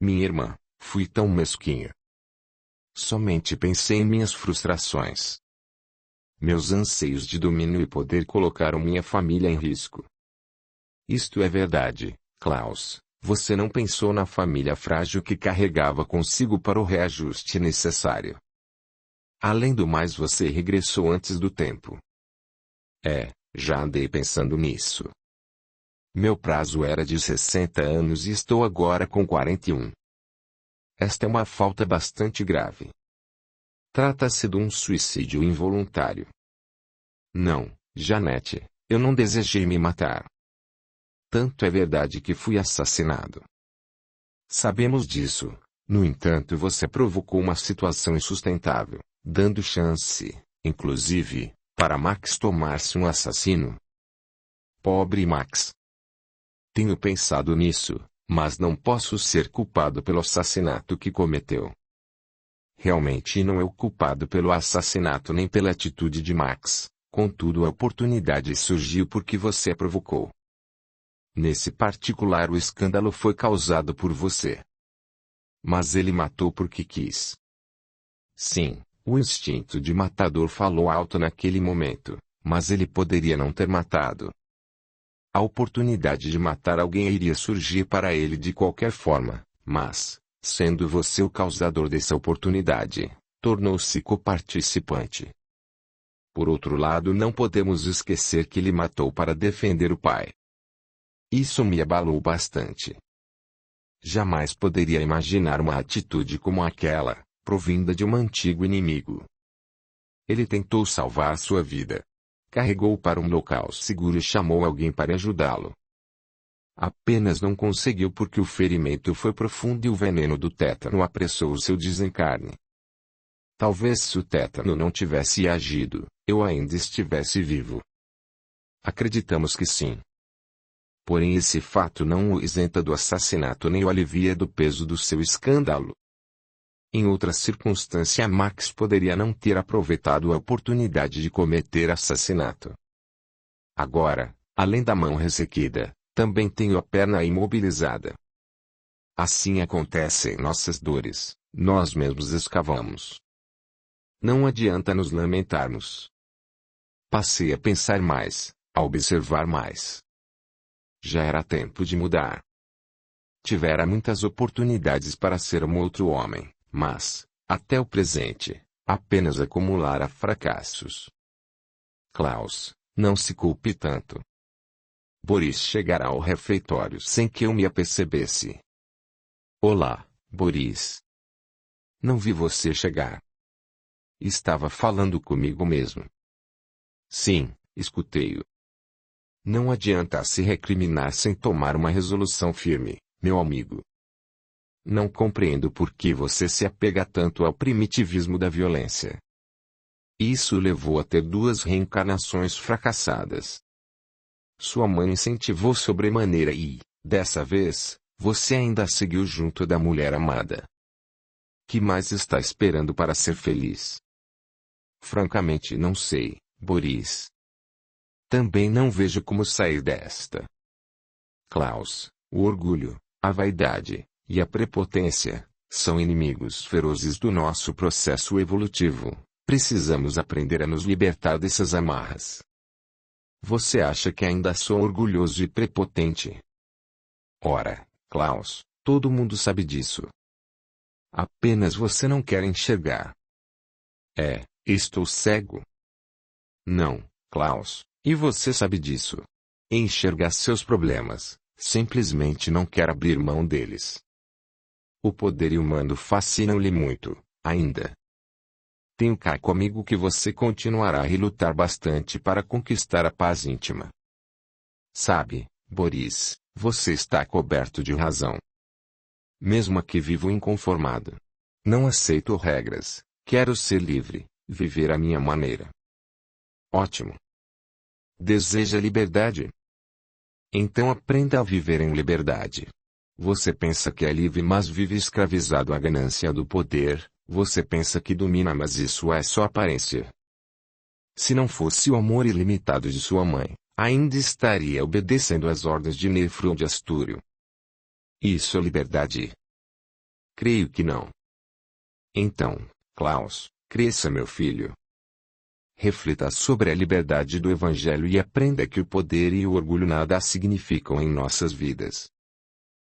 Minha irmã, fui tão mesquinho. Somente pensei em minhas frustrações. Meus anseios de domínio e poder colocaram minha família em risco. Isto é verdade, Klaus. Você não pensou na família frágil que carregava consigo para o reajuste necessário. Além do mais, você regressou antes do tempo. Já andei pensando nisso. Meu prazo era de 60 anos e estou agora com 41. Esta é uma falta bastante grave. Trata-se de um suicídio involuntário. Não, Janete, eu não desejei me matar. Tanto é verdade que fui assassinado. Sabemos disso. No entanto, você provocou uma situação insustentável, dando chance, inclusive, para Max tornar-se um assassino. Pobre Max. Tenho pensado nisso, mas não posso ser culpado pelo assassinato que cometeu. Realmente não é o culpado pelo assassinato nem pela atitude de Max, contudo a oportunidade surgiu porque você a provocou. Nesse particular o escândalo foi causado por você. Mas ele matou porque quis. Sim, o instinto de matador falou alto naquele momento, mas ele poderia não ter matado. A oportunidade de matar alguém iria surgir para ele de qualquer forma, mas, sendo você o causador dessa oportunidade, tornou-se coparticipante. Por outro lado, não podemos esquecer que ele matou para defender o pai. Isso me abalou bastante. Jamais poderia imaginar uma atitude como aquela, provinda de um antigo inimigo. Ele tentou salvar sua vida. Carregou para um local seguro e chamou alguém para ajudá-lo. Apenas não conseguiu porque o ferimento foi profundo e o veneno do tétano apressou seu desencarne. Talvez se o tétano não tivesse agido, eu ainda estivesse vivo. Acreditamos que sim. Porém esse fato não o isenta do assassinato nem o alivia do peso do seu escândalo. Em outra circunstância Max poderia não ter aproveitado a oportunidade de cometer assassinato. Agora, além da mão ressequida, também tenho a perna imobilizada. Assim acontecem nossas dores, nós mesmos escavamos. Não adianta nos lamentarmos. Passei a pensar mais, a observar mais. Já era tempo de mudar. Tivera muitas oportunidades para ser um outro homem, mas, até o presente, apenas acumulara fracassos. Klaus, não se culpe tanto. Boris chegará ao refeitório sem que eu me apercebesse. Olá, Boris. Não vi você chegar. Estava falando comigo mesmo. Sim, escutei-o. Não adianta se recriminar sem tomar uma resolução firme, meu amigo. Não compreendo por que você se apega tanto ao primitivismo da violência. Isso o levou a ter 2 reencarnações fracassadas. Sua mãe incentivou sobremaneira e, dessa vez, você ainda seguiu junto da mulher amada. Que mais está esperando para ser feliz? Francamente não sei, Boris. Também não vejo como sair desta. Klaus, o orgulho, a vaidade, e a prepotência, são inimigos ferozes do nosso processo evolutivo. Precisamos aprender a nos libertar dessas amarras. Você acha que ainda sou orgulhoso e prepotente? Ora, Klaus, todo mundo sabe disso. Apenas você não quer enxergar. Estou cego. Não, Klaus, e você sabe disso. Enxergar seus problemas, simplesmente não quer abrir mão deles. O poder humano fascina-lhe muito, ainda. Tenho cá comigo que você continuará a relutar bastante para conquistar a paz íntima. Sabe, Boris, você está coberto de razão. Mesmo aqui vivo inconformado. Não aceito regras, quero ser livre, viver à minha maneira. Ótimo. Deseja liberdade? Então aprenda a viver em liberdade. Você pensa que é livre, mas vive escravizado à ganância do poder. Você pensa que domina, mas isso é só aparência. Se não fosse o amor ilimitado de sua mãe, ainda estaria obedecendo às ordens de Nefron de Astúrio. Isso é liberdade? Creio que não. Então, Klaus, cresça, meu filho. Reflita sobre a liberdade do Evangelho e aprenda que o poder e o orgulho nada significam em nossas vidas.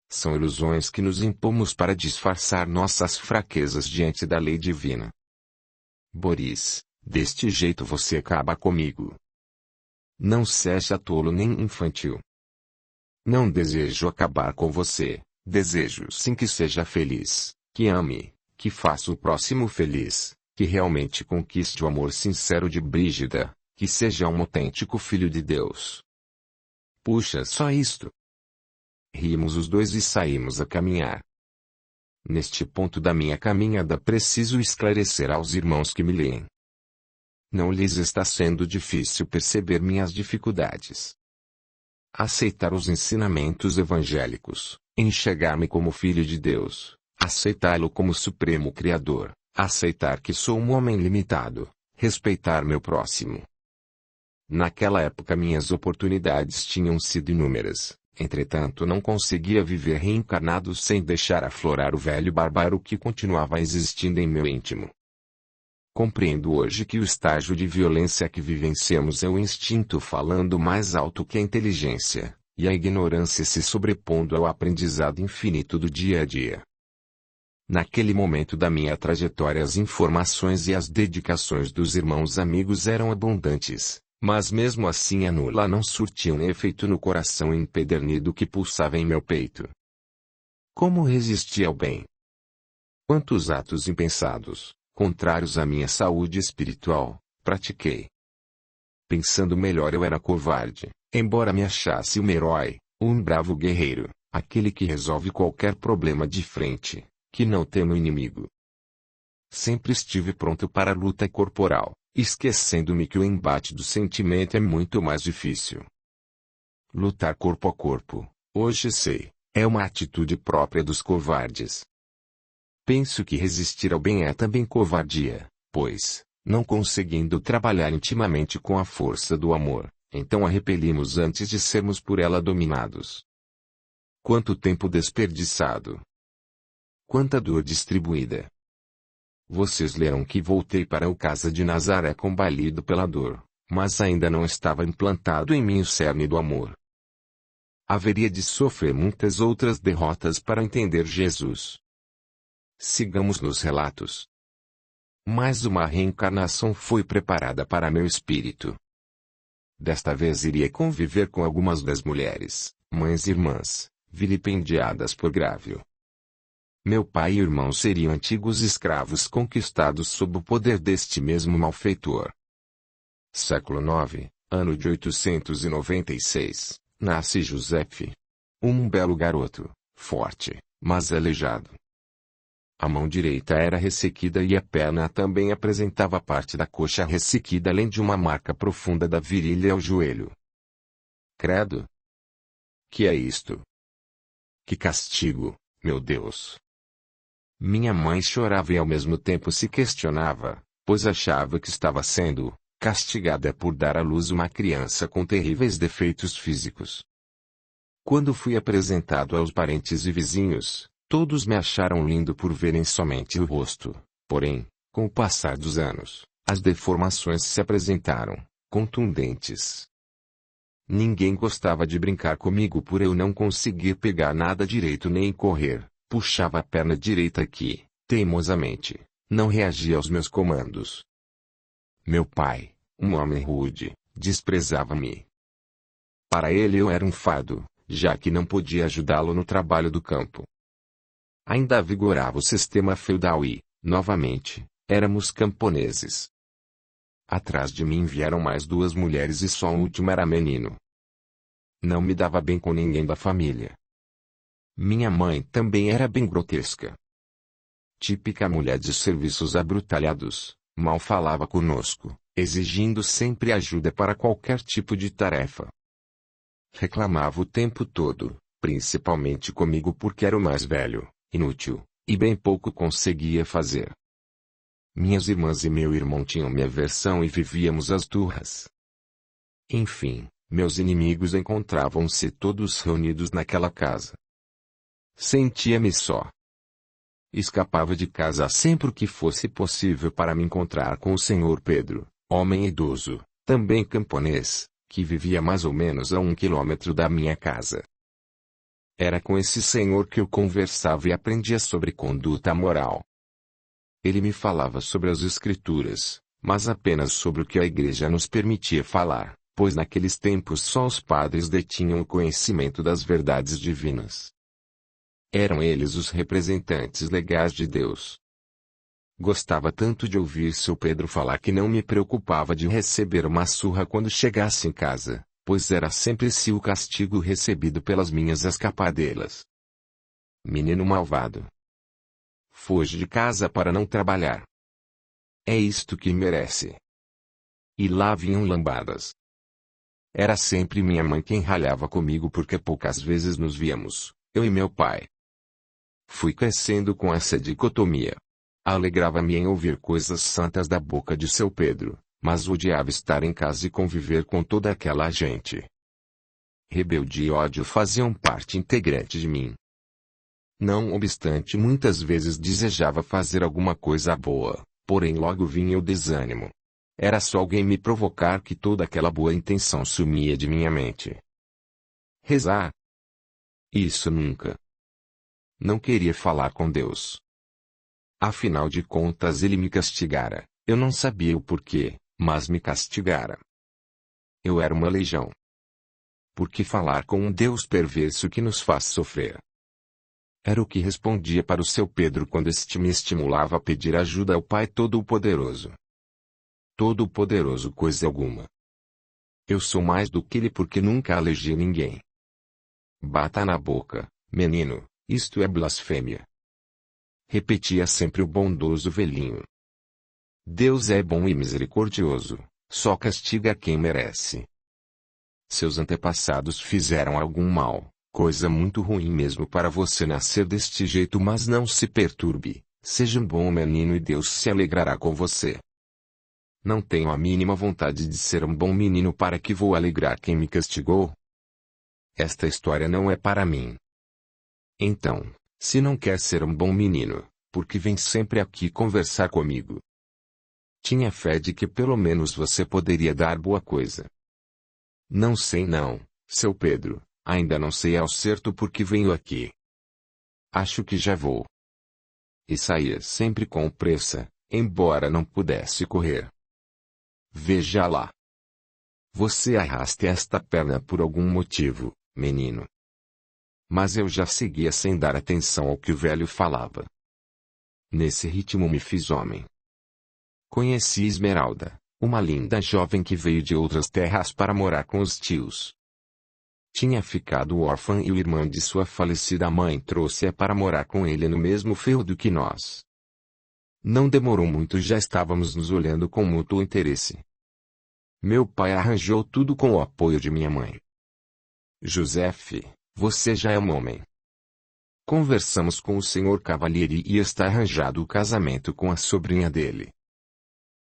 São ilusões que nos impomos para disfarçar nossas fraquezas diante da lei divina. Boris, deste jeito você acaba comigo. Não seja tolo nem infantil. Não desejo acabar com você, desejo sim que seja feliz, que ame, que faça o próximo feliz, que realmente conquiste o amor sincero de Brígida, que seja um autêntico filho de Deus. Puxa, só isto. Rimos os dois e saímos a caminhar. Neste ponto da minha caminhada preciso esclarecer aos irmãos que me leem. Não lhes está sendo difícil perceber minhas dificuldades. Aceitar os ensinamentos evangélicos, enxergar-me como filho de Deus, aceitá-lo como supremo Criador, aceitar que sou um homem limitado, respeitar meu próximo. Naquela época minhas oportunidades tinham sido inúmeras. Entretanto não conseguia viver reencarnado sem deixar aflorar o velho bárbaro que continuava existindo em meu íntimo. Compreendo hoje que o estágio de violência que vivenciamos é o instinto falando mais alto que a inteligência, e a ignorância se sobrepondo ao aprendizado infinito do dia a dia. Naquele momento da minha trajetória as informações e as dedicações dos irmãos amigos eram abundantes. Mas mesmo assim a nula não surtiam efeito no coração empedernido que pulsava em meu peito. Como resisti ao bem? Quantos atos impensados, contrários à minha saúde espiritual, pratiquei? Pensando melhor eu era covarde, embora me achasse um herói, um bravo guerreiro, aquele que resolve qualquer problema de frente, que não teme o inimigo. Sempre estive pronto para a luta corporal, esquecendo-me que o embate do sentimento é muito mais difícil. Lutar corpo a corpo, hoje sei, é uma atitude própria dos covardes. Penso que resistir ao bem é também covardia, pois, não conseguindo trabalhar intimamente com a força do amor, então a repelimos antes de sermos por ela dominados. Quanto tempo desperdiçado! Quanta dor distribuída! Vocês leram que voltei para o Casa de Nazaré combalido pela dor, mas ainda não estava implantado em mim o cerne do amor. Haveria de sofrer muitas outras derrotas para entender Jesus. Sigamos nos relatos. Mais uma reencarnação foi preparada para meu espírito. Desta vez iria conviver com algumas das mulheres, mães e irmãs, vilipendiadas por Grávio. Meu pai e irmão seriam antigos escravos conquistados sob o poder deste mesmo malfeitor. Século IX, ano de 896, nasce Josefe. Um belo garoto, forte, mas aleijado. A mão direita era ressequida e a perna também apresentava parte da coxa ressequida além de uma marca profunda da virilha ao joelho. Credo! Que é isto? Que castigo, meu Deus! Minha mãe chorava e ao mesmo tempo se questionava, pois achava que estava sendo castigada por dar à luz uma criança com terríveis defeitos físicos. Quando fui apresentado aos parentes e vizinhos, todos me acharam lindo por verem somente o rosto, porém, com o passar dos anos, as deformações se apresentaram, contundentes. Ninguém gostava de brincar comigo por eu não conseguir pegar nada direito nem correr. Puxava a perna direita que, teimosamente, não reagia aos meus comandos. Meu pai, um homem rude, desprezava-me. Para ele eu era um fardo, já que não podia ajudá-lo no trabalho do campo. Ainda vigorava o sistema feudal e, novamente, Éramos camponeses. Atrás de mim vieram mais duas mulheres e só o último era menino. Não me dava bem com ninguém da família. Minha mãe também era bem grotesca. Típica mulher de serviços abrutalhados, mal falava conosco, exigindo sempre ajuda para qualquer tipo de tarefa. Reclamava o tempo todo, principalmente comigo porque era o mais velho, inútil, e bem pouco conseguia fazer. Minhas irmãs e meu irmão tinham minha versão e vivíamos as turras. Enfim, meus inimigos encontravam-se todos reunidos naquela casa. Sentia-me só. Escapava de casa sempre que fosse possível para me encontrar com o senhor Pedro, homem idoso, também camponês, que vivia mais ou menos a 1 quilômetro da minha casa. Era com esse senhor que eu conversava e aprendia sobre conduta moral. Ele me falava sobre as escrituras, mas apenas sobre o que a igreja nos permitia falar, pois naqueles tempos só os padres detinham o conhecimento das verdades divinas. Eram eles os representantes legais de Deus. Gostava tanto de ouvir seu Pedro falar que não me preocupava de receber uma surra quando chegasse em casa, pois era sempre esse o castigo recebido pelas minhas escapadelas. Menino malvado. Foge de casa para não trabalhar. É isto que merece. E lá vinham lambadas. Era sempre minha mãe quem ralhava comigo porque poucas vezes nos víamos, eu e meu pai. Fui crescendo com essa dicotomia. Alegrava-me em ouvir coisas santas da boca de seu Pedro, mas odiava estar em casa e conviver com toda aquela gente. Rebeldia e ódio faziam parte integrante de mim. Não obstante, muitas vezes desejava fazer alguma coisa boa, porém logo vinha o desânimo. Era só alguém me provocar que toda aquela boa intenção sumia de minha mente. Rezar? Isso nunca. Não queria falar com Deus. Afinal de contas ele me castigara, eu não sabia o porquê, mas me castigara. Eu era uma legião. Por que falar com um Deus perverso que nos faz sofrer? Era o que respondia para o seu Pedro quando este me estimulava a pedir ajuda ao Pai Todo-Poderoso. Todo-Poderoso coisa alguma. Eu sou mais do que ele porque nunca alegi ninguém. Bata na boca, menino, isto é blasfêmia. Repetia sempre o bondoso velhinho. Deus é bom e misericordioso, só castiga quem merece. Seus antepassados fizeram algum mal, coisa muito ruim mesmo para você nascer deste jeito, mas não se perturbe, seja um bom menino e Deus se alegrará com você. Não tenho a mínima vontade de ser um bom menino para que vou alegrar quem me castigou. Esta história não é para mim. Então, se não quer ser um bom menino, por que vem sempre aqui conversar comigo? Tinha fé de que pelo menos você poderia dar boa coisa. Não sei não, seu Pedro, ainda não sei ao certo por que venho aqui. Acho que já vou. E saía sempre com pressa, embora não pudesse correr. Veja lá. Você arrasta esta perna por algum motivo, menino. Mas eu já seguia sem dar atenção ao que o velho falava. Nesse ritmo me fiz homem. Conheci Esmeralda, uma linda jovem que veio de outras terras para morar com os tios. Tinha ficado órfã e o irmão de sua falecida mãe trouxe-a para morar com ele no mesmo feudo que nós. Não demorou muito, já estávamos nos olhando com mútuo interesse. Meu pai arranjou tudo com o apoio de minha mãe. Josefe, você já é um homem. Conversamos com o senhor Cavalieri e está arranjado o casamento com a sobrinha dele.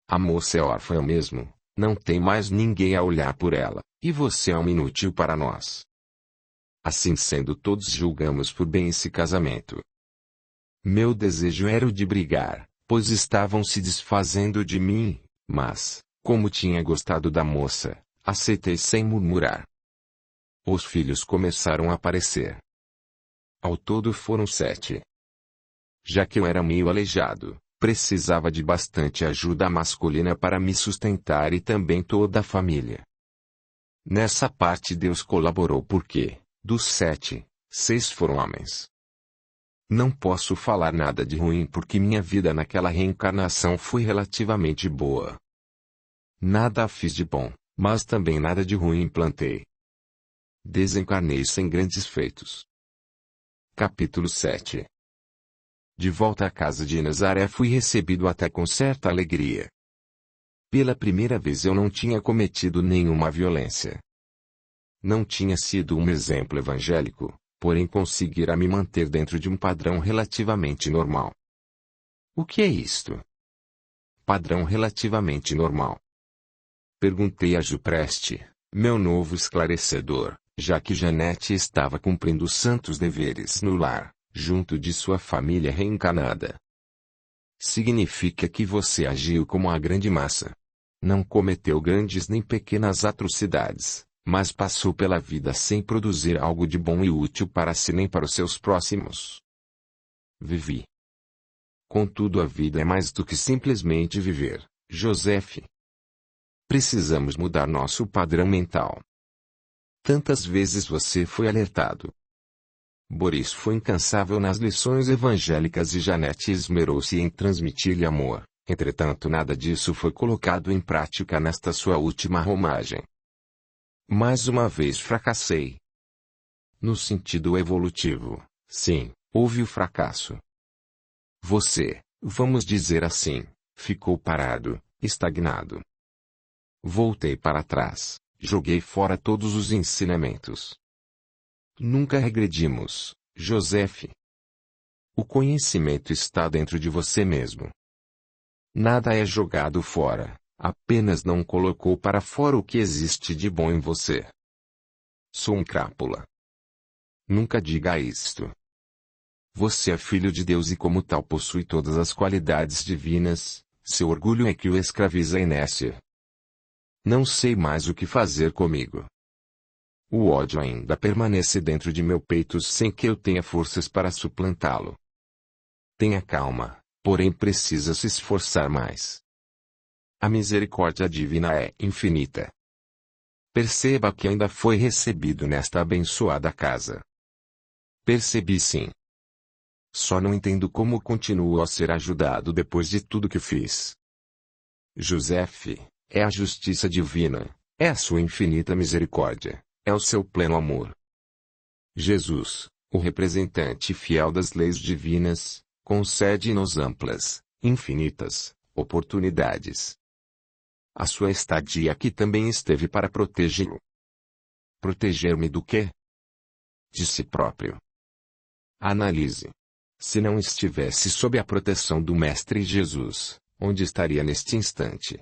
A moça é órfã mesmo, não tem mais ninguém a olhar por ela, e você é um inútil para nós. Assim sendo, todos julgamos por bem esse casamento. Meu desejo era o de brigar, pois estavam se desfazendo de mim, mas, como tinha gostado da moça, aceitei sem murmurar. Os filhos começaram a aparecer. Ao todo foram 7. Já que eu era meio aleijado, precisava de bastante ajuda masculina para me sustentar e também toda a família. Nessa parte Deus colaborou porque, dos 7, 6 foram homens. Não posso falar nada de ruim porque minha vida naquela reencarnação foi relativamente boa. Nada fiz de bom, mas também nada de ruim implantei. Desencarnei sem grandes feitos. Capítulo 7. De volta à casa de Nazaré fui recebido até com certa alegria. Pela primeira vez eu não tinha cometido nenhuma violência. Não tinha sido um exemplo evangélico, porém conseguira me manter dentro de um padrão relativamente normal. O que é isto? Padrão relativamente normal. Perguntei a Jupreste, meu novo esclarecedor, já que Janete estava cumprindo os santos deveres no lar, junto de sua família reencarnada. Significa que você agiu como a grande massa. Não cometeu grandes nem pequenas atrocidades, mas passou pela vida sem produzir algo de bom e útil para si nem para os seus próximos. Vivi. Contudo, a vida é mais do que simplesmente viver, Joseph. Precisamos mudar nosso padrão mental. Tantas vezes você foi alertado. Boris foi incansável nas lições evangélicas e Janete esmerou-se em transmitir-lhe amor. Entretanto, nada disso foi colocado em prática nesta sua última romagem. Mais uma vez fracassei. No sentido evolutivo, sim, houve o fracasso. Você, vamos dizer assim, ficou parado, estagnado. Voltei para trás, joguei fora todos os ensinamentos. Nunca regredimos, Joseph. O conhecimento está dentro de você mesmo. Nada é jogado fora, apenas não colocou para fora o que existe de bom em você. Sou um crápula. Nunca diga isto. Você é filho de Deus e como tal possui todas as qualidades divinas, seu orgulho é que o escraviza à inércia. Não sei mais o que fazer comigo. O ódio ainda permanece dentro de meu peito sem que eu tenha forças para suplantá-lo. Tenha calma, porém precisa se esforçar mais. A misericórdia divina é infinita. Perceba que ainda foi recebido nesta abençoada casa. Percebi sim. Só não entendo como continuo a ser ajudado depois de tudo que fiz. Joseph, é a justiça divina, é a sua infinita misericórdia, é o seu pleno amor. Jesus, o representante fiel das leis divinas, concede-nos amplas, infinitas, oportunidades. A sua estadia aqui também esteve para protegê-lo. Proteger-me do quê? De si próprio. Analise. Se não estivesse sob a proteção do Mestre Jesus, onde estaria neste instante?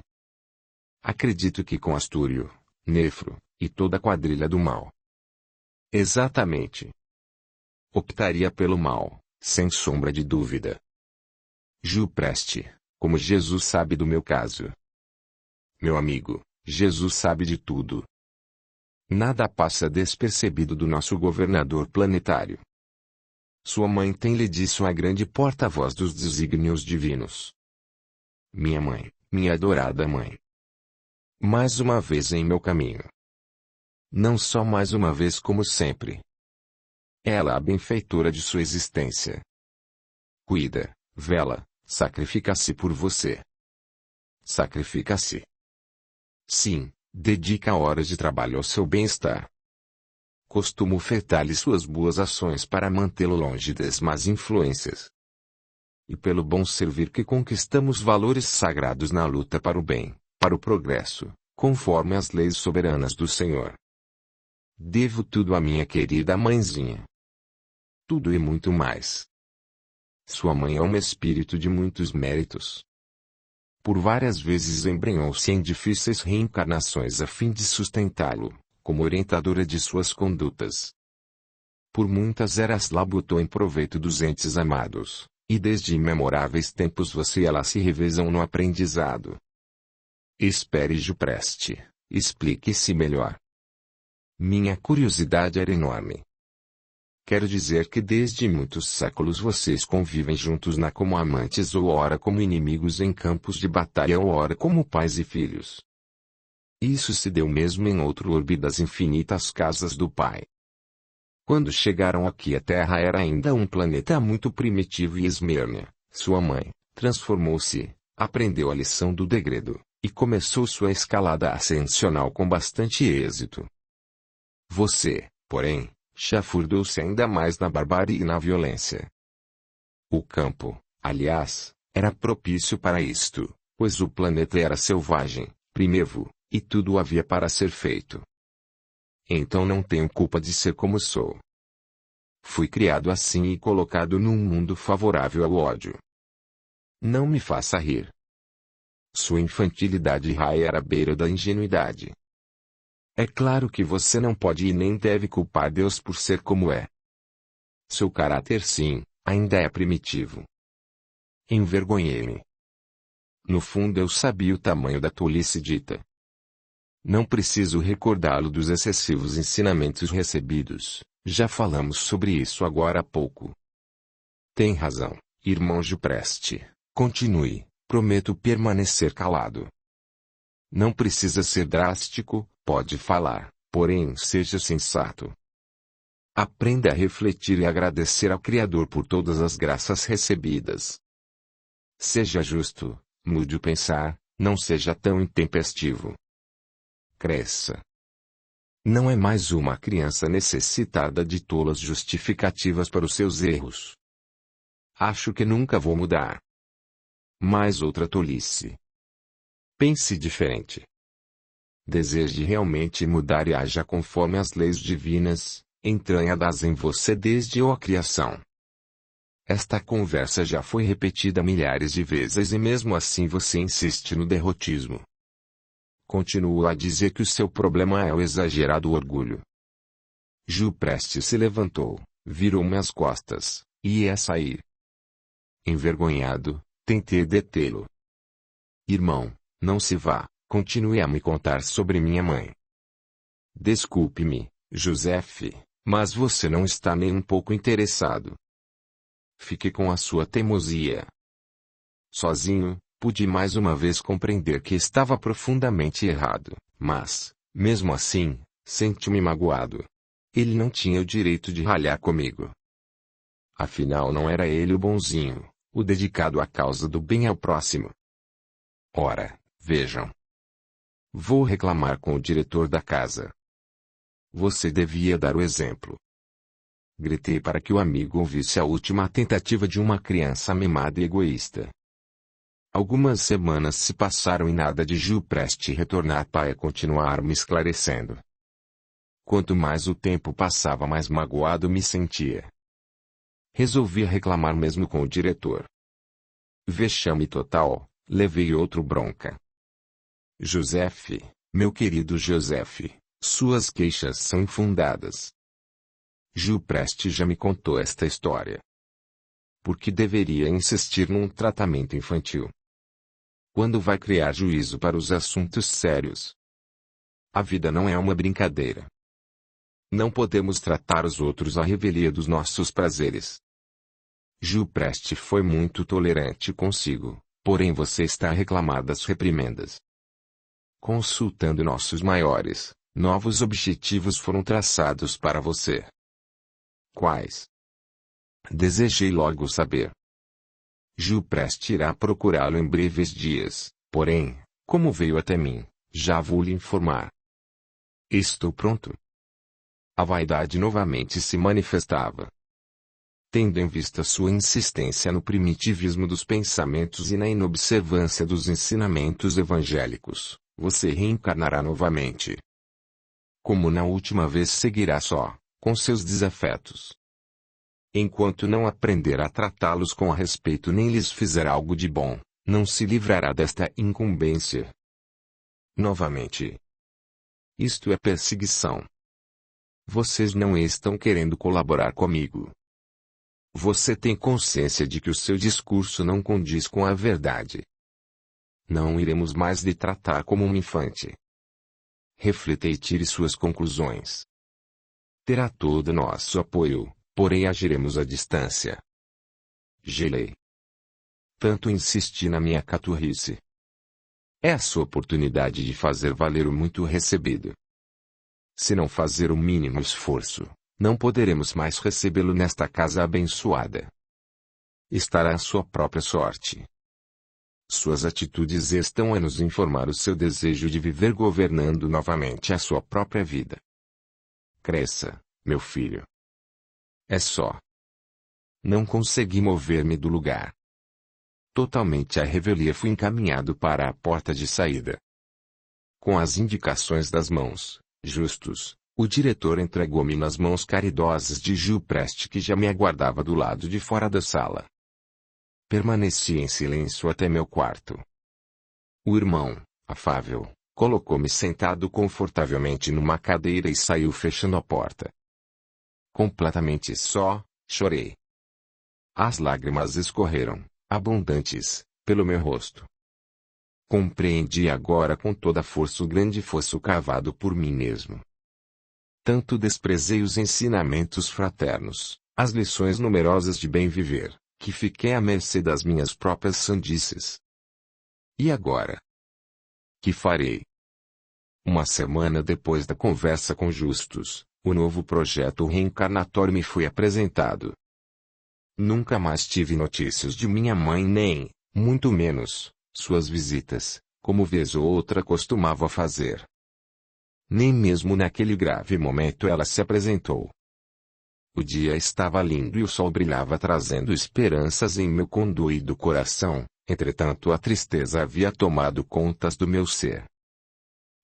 Acredito que com Astúrio, Nefro, e toda a quadrilha do mal. Exatamente. Optaria pelo mal, sem sombra de dúvida. Jupreste, como Jesus sabe do meu caso. Meu amigo, Jesus sabe de tudo. Nada passa despercebido do nosso governador planetário. Sua mãe tem-lhe disso a grande porta-voz dos desígnios divinos. Minha mãe, minha adorada mãe. Mais uma vez em meu caminho. Não só mais uma vez como sempre. Ela a benfeitora de sua existência. Cuida, vela, sacrifica-se por você. Sacrifica-se. Sim, dedica horas de trabalho ao seu bem-estar. Costumo ofertar-lhe suas boas ações para mantê-lo longe das más influências. E pelo bom servir que conquistamos valores sagrados na luta para o bem, para o progresso, conforme as leis soberanas do Senhor. Devo tudo à minha querida mãezinha. Tudo e muito mais. Sua mãe é um espírito de muitos méritos. Por várias vezes embrenhou-se em difíceis reencarnações a fim de sustentá-lo, como orientadora de suas condutas. Por muitas eras labutou em proveito dos entes amados, e desde imemoráveis tempos você e ela se revezam no aprendizado. Espere Jupreste, explique-se melhor. Minha curiosidade era enorme. Quero dizer que desde muitos séculos vocês convivem juntos como amantes ou ora como inimigos em campos de batalha ou ora como pais e filhos. Isso se deu mesmo em outro orbe das infinitas casas do Pai. Quando chegaram aqui, a Terra era ainda um planeta muito primitivo e Esmêrnia, sua mãe, transformou-se, aprendeu a lição do degredo, e começou sua escalada ascensional com bastante êxito. Você, porém, chafurdou-se ainda mais na barbárie e na violência. O campo, aliás, era propício para isto, pois o planeta era selvagem, primitivo, e tudo havia para ser feito. Então não tenho culpa de ser como sou. Fui criado assim e colocado num mundo favorável ao ódio. Não me faça rir. Sua infantilidade raia à beira da ingenuidade. É claro que você não pode e nem deve culpar Deus por ser como é. Seu caráter, sim, ainda é primitivo. Envergonhei-me. No fundo eu sabia o tamanho da tolice dita. Não preciso recordá-lo dos excessivos ensinamentos recebidos, já falamos sobre isso agora há pouco. Tem razão, irmão Giupreste, continue, prometo permanecer calado. Não precisa ser drástico, pode falar, porém seja sensato. Aprenda a refletir e agradecer ao Criador por todas as graças recebidas. Seja justo, mude o pensar, não seja tão intempestivo. Cresça. Não é mais uma criança necessitada de tolas justificativas para os seus erros. Acho que nunca vou mudar. Mais outra tolice. Pense diferente. Deseje realmente mudar e haja conforme as leis divinas, entranhadas em você desde a criação. Esta conversa já foi repetida milhares de vezes e mesmo assim você insiste no derrotismo. Continuo a dizer que o seu problema é o exagerado orgulho. Giupreste se levantou, virou-me as costas, e ia sair. Envergonhado, tentei detê-lo. Irmão, não se vá, continue a me contar sobre minha mãe. Desculpe-me, Josefe, mas você não está nem um pouco interessado. Fique com a sua teimosia. Sozinho, pude mais uma vez compreender que estava profundamente errado, mas, mesmo assim, senti-me magoado. Ele não tinha o direito de ralhar comigo. Afinal não era ele o bonzinho, o dedicado à causa do bem ao próximo. Ora, vejam. Vou reclamar com o diretor da casa. Você devia dar o exemplo. Gritei para que o amigo ouvisse a última tentativa de uma criança mimada e egoísta. Algumas semanas se passaram e nada de Giupreste retornar para continuar me esclarecendo. Quanto mais o tempo passava, mais magoado me sentia. Resolvi reclamar mesmo com o diretor. Vexame total, levei outro bronca. Josefe, meu querido Josefe, suas queixas são infundadas. Giupreste já me contou esta história. Por que deveria insistir num tratamento infantil? Quando vai criar juízo para os assuntos sérios? A vida não é uma brincadeira. Não podemos tratar os outros à revelia dos nossos prazeres. Giupreste foi muito tolerante consigo, porém você está a reclamar das reprimendas. Consultando nossos maiores, novos objetivos foram traçados para você. Quais? Desejei logo saber. Giupreste irá procurá-lo em breves dias, porém, como veio até mim, já vou lhe informar. Estou pronto. A vaidade novamente se manifestava. Tendo em vista sua insistência no primitivismo dos pensamentos e na inobservância dos ensinamentos evangélicos, você reencarnará novamente. Como na última vez seguirá só, com seus desafetos. Enquanto não aprender a tratá-los com respeito nem lhes fizer algo de bom, não se livrará desta incumbência. Novamente. Isto é perseguição. Vocês não estão querendo colaborar comigo. Você tem consciência de que o seu discurso não condiz com a verdade. Não iremos mais lhe tratar como um infante. Reflita e tire suas conclusões. Terá todo nosso apoio, porém agiremos à distância. Gelei. Tanto insisti na minha caturrice. É a sua oportunidade de fazer valer o muito recebido. Se não fazer o mínimo esforço, Não poderemos mais recebê-lo nesta casa abençoada. Estará à sua própria sorte. Suas atitudes estão a nos informar o seu desejo de viver governando novamente a sua própria vida. Cresça, meu filho. É só. Não consegui mover-me do lugar. Totalmente à revelia fui encaminhado para a porta de saída. Com as indicações das mãos, justos, o diretor entregou-me nas mãos caridosas de Gil Preste que já me aguardava do lado de fora da sala. Permaneci em silêncio até meu quarto. O irmão, afável, colocou-me sentado confortavelmente numa cadeira e saiu fechando a porta. Completamente só, chorei. As lágrimas escorreram, abundantes, pelo meu rosto. Compreendi agora com toda a força o grande fosso cavado por mim mesmo. Tanto desprezei os ensinamentos fraternos, as lições numerosas de bem viver, que fiquei à mercê das minhas próprias sandices. E agora? Que farei? Uma semana depois da conversa com Justus, o novo projeto reencarnatório me foi apresentado. Nunca mais tive notícias de minha mãe nem, muito menos, suas visitas, como vez ou outra costumava fazer. Nem mesmo naquele grave momento ela se apresentou. O dia estava lindo e o sol brilhava trazendo esperanças em meu condoído coração, entretanto a tristeza havia tomado contas do meu ser.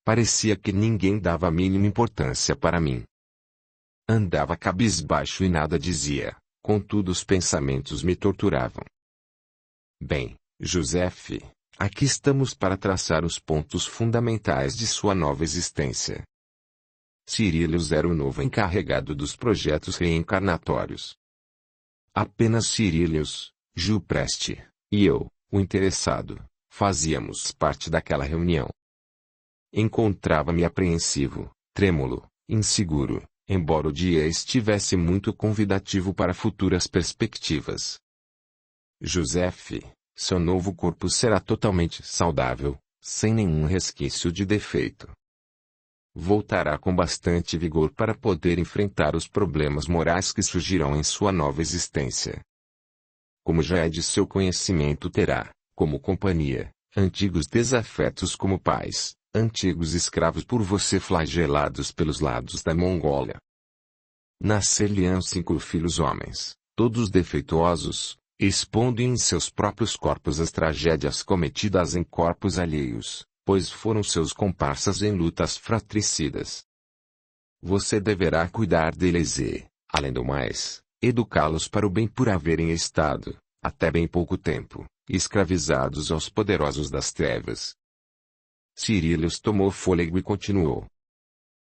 Parecia que ninguém dava a mínima importância para mim. Andava cabisbaixo e nada dizia, contudo os pensamentos me torturavam. Bem, Joseph, aqui estamos para traçar os pontos fundamentais de sua nova existência. Cirílius era o novo encarregado dos projetos reencarnatórios. Apenas Cirílius, Gil Preste, e eu, o interessado, fazíamos parte daquela reunião. Encontrava-me apreensivo, trêmulo, inseguro, embora o dia estivesse muito convidativo para futuras perspectivas. Joseph, seu novo corpo será totalmente saudável, sem nenhum resquício de defeito. Voltará com bastante vigor para poder enfrentar os problemas morais que surgirão em sua nova existência. Como já é de seu conhecimento, terá, como companhia, antigos desafetos como pais, antigos escravos por você flagelados pelos lados da Mongólia. Nascer-lhe-ão 5 filhos homens, todos defeituosos, expondo em seus próprios corpos as tragédias cometidas em corpos alheios, pois foram seus comparsas em lutas fratricidas. Você deverá cuidar deles e, além do mais, educá-los para o bem por haverem estado, até bem pouco tempo, escravizados aos poderosos das trevas. Cirílius tomou fôlego e continuou.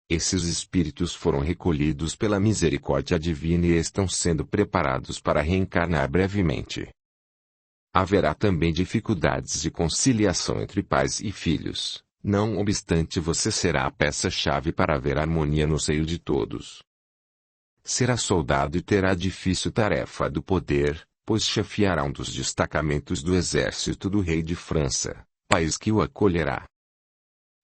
Esses espíritos foram recolhidos pela misericórdia divina e estão sendo preparados para reencarnar brevemente. Haverá também dificuldades de conciliação entre pais e filhos, não obstante você será a peça-chave para haver harmonia no seio de todos. Será soldado e terá a difícil tarefa do poder, pois chefiará um dos destacamentos do exército do rei de França, país que o acolherá.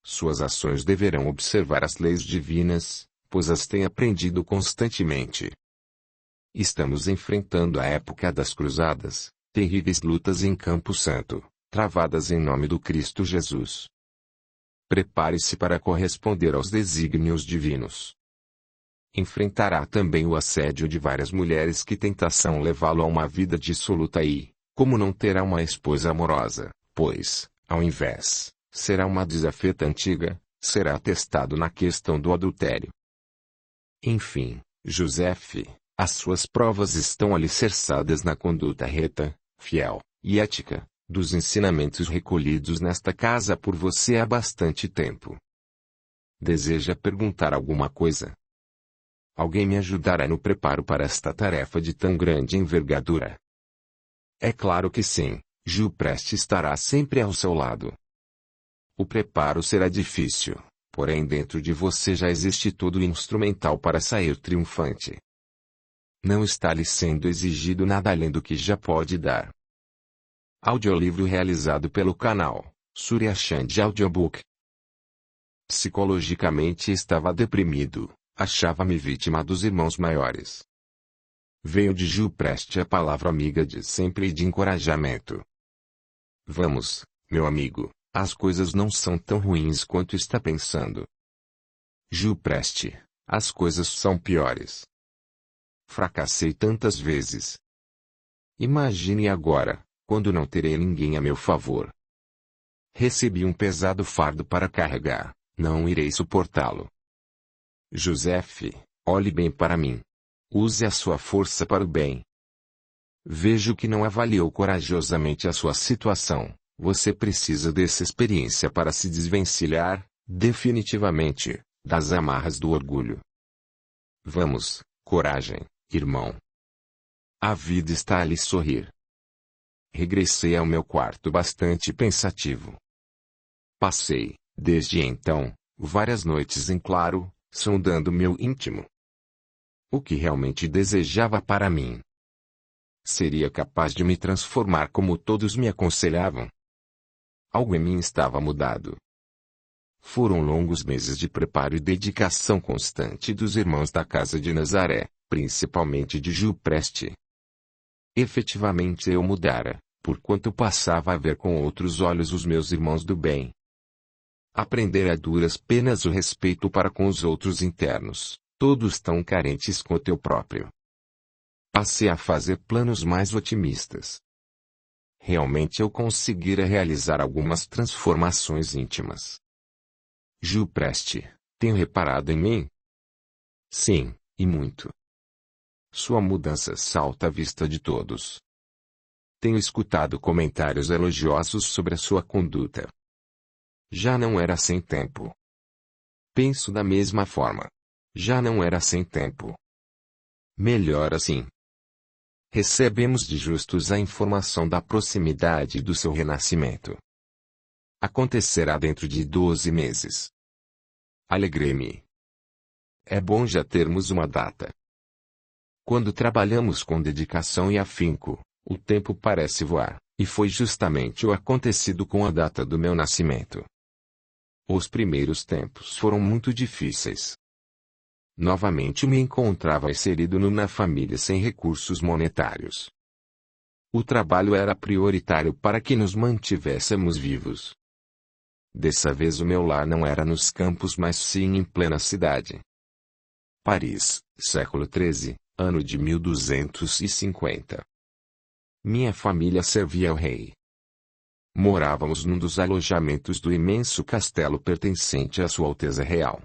Suas ações deverão observar as leis divinas, pois as tem aprendido constantemente. Estamos enfrentando a época das cruzadas, terríveis lutas em Campo Santo, travadas em nome do Cristo Jesus. Prepare-se para corresponder aos desígnios divinos. Enfrentará também o assédio de várias mulheres que tentação levá-lo a uma vida dissoluta e, como não terá uma esposa amorosa, pois, ao invés, será uma desafeta antiga, será testado na questão do adultério. Enfim, Joseph, as suas provas estão alicerçadas na conduta reta, fiel e ética, dos ensinamentos recolhidos nesta casa por você há bastante tempo. Deseja perguntar alguma coisa? Alguém me ajudará no preparo para esta tarefa de tão grande envergadura? É claro que sim, Gil Preste estará sempre ao seu lado. O preparo será difícil, porém dentro de você já existe todo o instrumental para sair triunfante. Não está lhe sendo exigido nada além do que já pode dar. Audiolivro realizado pelo canal Surya Chand Audiobook. Psicologicamente estava deprimido, Achava-me vítima dos irmãos maiores. Veio de Gil Preste a palavra amiga de sempre e de encorajamento. Vamos, meu amigo, as coisas não são tão ruins quanto está pensando. Gil Preste, as coisas são piores. Fracassei tantas vezes. Imagine agora, quando não terei ninguém a meu favor. Recebi um pesado fardo para carregar, não irei suportá-lo. Joseph, olhe bem para mim. Use a sua força para o bem. Vejo que não avaliou corajosamente a sua situação. Você precisa dessa experiência para se desvencilhar, definitivamente, das amarras do orgulho. Vamos, coragem, irmão. A vida está a lhe sorrir. Regressei ao meu quarto bastante pensativo. Passei, desde então, várias noites em claro, sondando meu íntimo. O que realmente desejava para mim? Seria capaz de me transformar como todos me aconselhavam? Algo em mim estava mudado. Foram longos meses de preparo e dedicação constante dos irmãos da casa de Nazaré, principalmente de Gil Preste. Efetivamente eu mudara, porquanto passava a ver com outros olhos os meus irmãos do bem. Aprender a duras penas o respeito para com os outros internos, todos tão carentes quanto eu próprio. Passei a fazer planos mais otimistas. Realmente eu conseguira realizar algumas transformações íntimas. Gil Preste, tem reparado em mim? Sim, e muito. Sua mudança salta à vista de todos. Tenho escutado comentários elogiosos sobre a sua conduta. Já não era sem tempo. Penso da mesma forma. Já não era sem tempo. Melhor assim. Recebemos de justos a informação da proximidade do seu renascimento. Acontecerá dentro de 12 meses. Alegrei-me. É bom já termos uma data. Quando trabalhamos com dedicação e afinco, o tempo parece voar, e foi justamente o acontecido com a data do meu nascimento. Os primeiros tempos foram muito difíceis. Novamente me encontrava inserido na família sem recursos monetários. O trabalho era prioritário para que nos mantivéssemos vivos. Dessa vez o meu lar não era nos campos mas sim em plena cidade. Paris, século XIII, ano de 1250. Minha família servia ao rei. Morávamos num dos alojamentos do imenso castelo pertencente à Sua Alteza Real.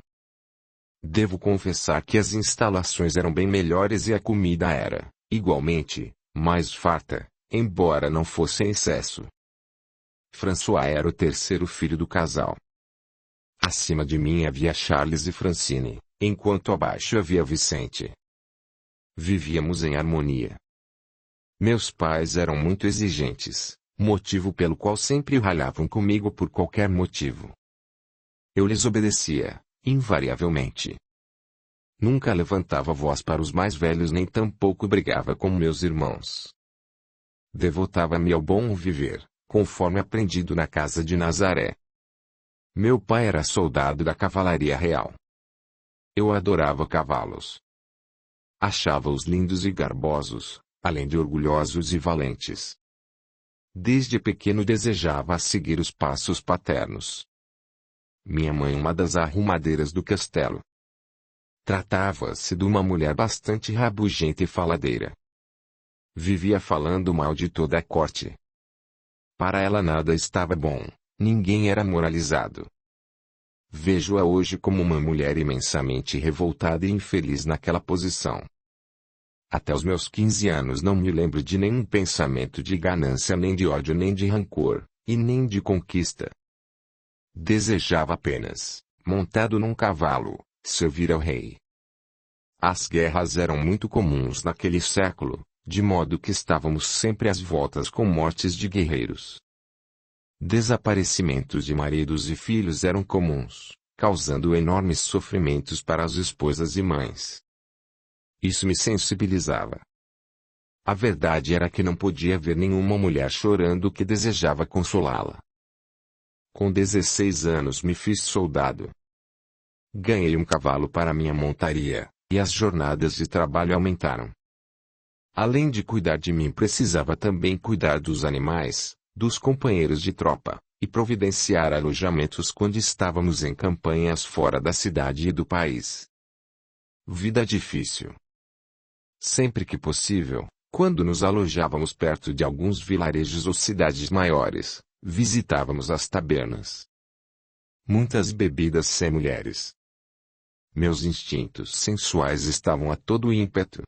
Devo confessar que as instalações eram bem melhores e a comida era, igualmente, mais farta, embora não fosse em excesso. François era o terceiro filho do casal. Acima de mim havia Charles e Francine, enquanto abaixo havia Vicente. Vivíamos em harmonia. Meus pais eram muito exigentes, motivo pelo qual sempre ralhavam comigo por qualquer motivo. Eu lhes obedecia, invariavelmente. Nunca levantava voz para os mais velhos nem tampouco brigava com meus irmãos. Devotava-me ao bom viver, conforme aprendido na casa de Nazaré. Meu pai era soldado da cavalaria real. Eu adorava cavalos. Achava-os lindos e garbosos, além de orgulhosos e valentes. Desde pequeno desejava seguir os passos paternos. Minha mãe uma das arrumadeiras do castelo. Tratava-se de uma mulher bastante rabugenta e faladeira. Vivia falando mal de toda a corte. Para ela nada estava bom, ninguém era moralizado. Vejo-a hoje como uma mulher imensamente revoltada e infeliz naquela posição. Até os meus 15 anos não me lembro de nenhum pensamento de ganância nem de ódio nem de rancor, e nem de conquista. Desejava apenas, montado num cavalo, servir ao rei. As guerras eram muito comuns naquele século, de modo que estávamos sempre às voltas com mortes de guerreiros. Desaparecimentos de maridos e filhos eram comuns, causando enormes sofrimentos para as esposas e mães. Isso me sensibilizava. A verdade era que não podia ver nenhuma mulher chorando que desejava consolá-la. Com 16 anos me fiz soldado. Ganhei um cavalo para minha montaria, e as jornadas de trabalho aumentaram. Além de cuidar de mim, precisava também cuidar dos animais, dos companheiros de tropa, e providenciar alojamentos quando estávamos em campanhas fora da cidade e do país. Vida difícil. Sempre que possível, quando nos alojávamos perto de alguns vilarejos ou cidades maiores, visitávamos as tabernas. Muitas bebidas sem mulheres. Meus instintos sensuais estavam a todo ímpeto.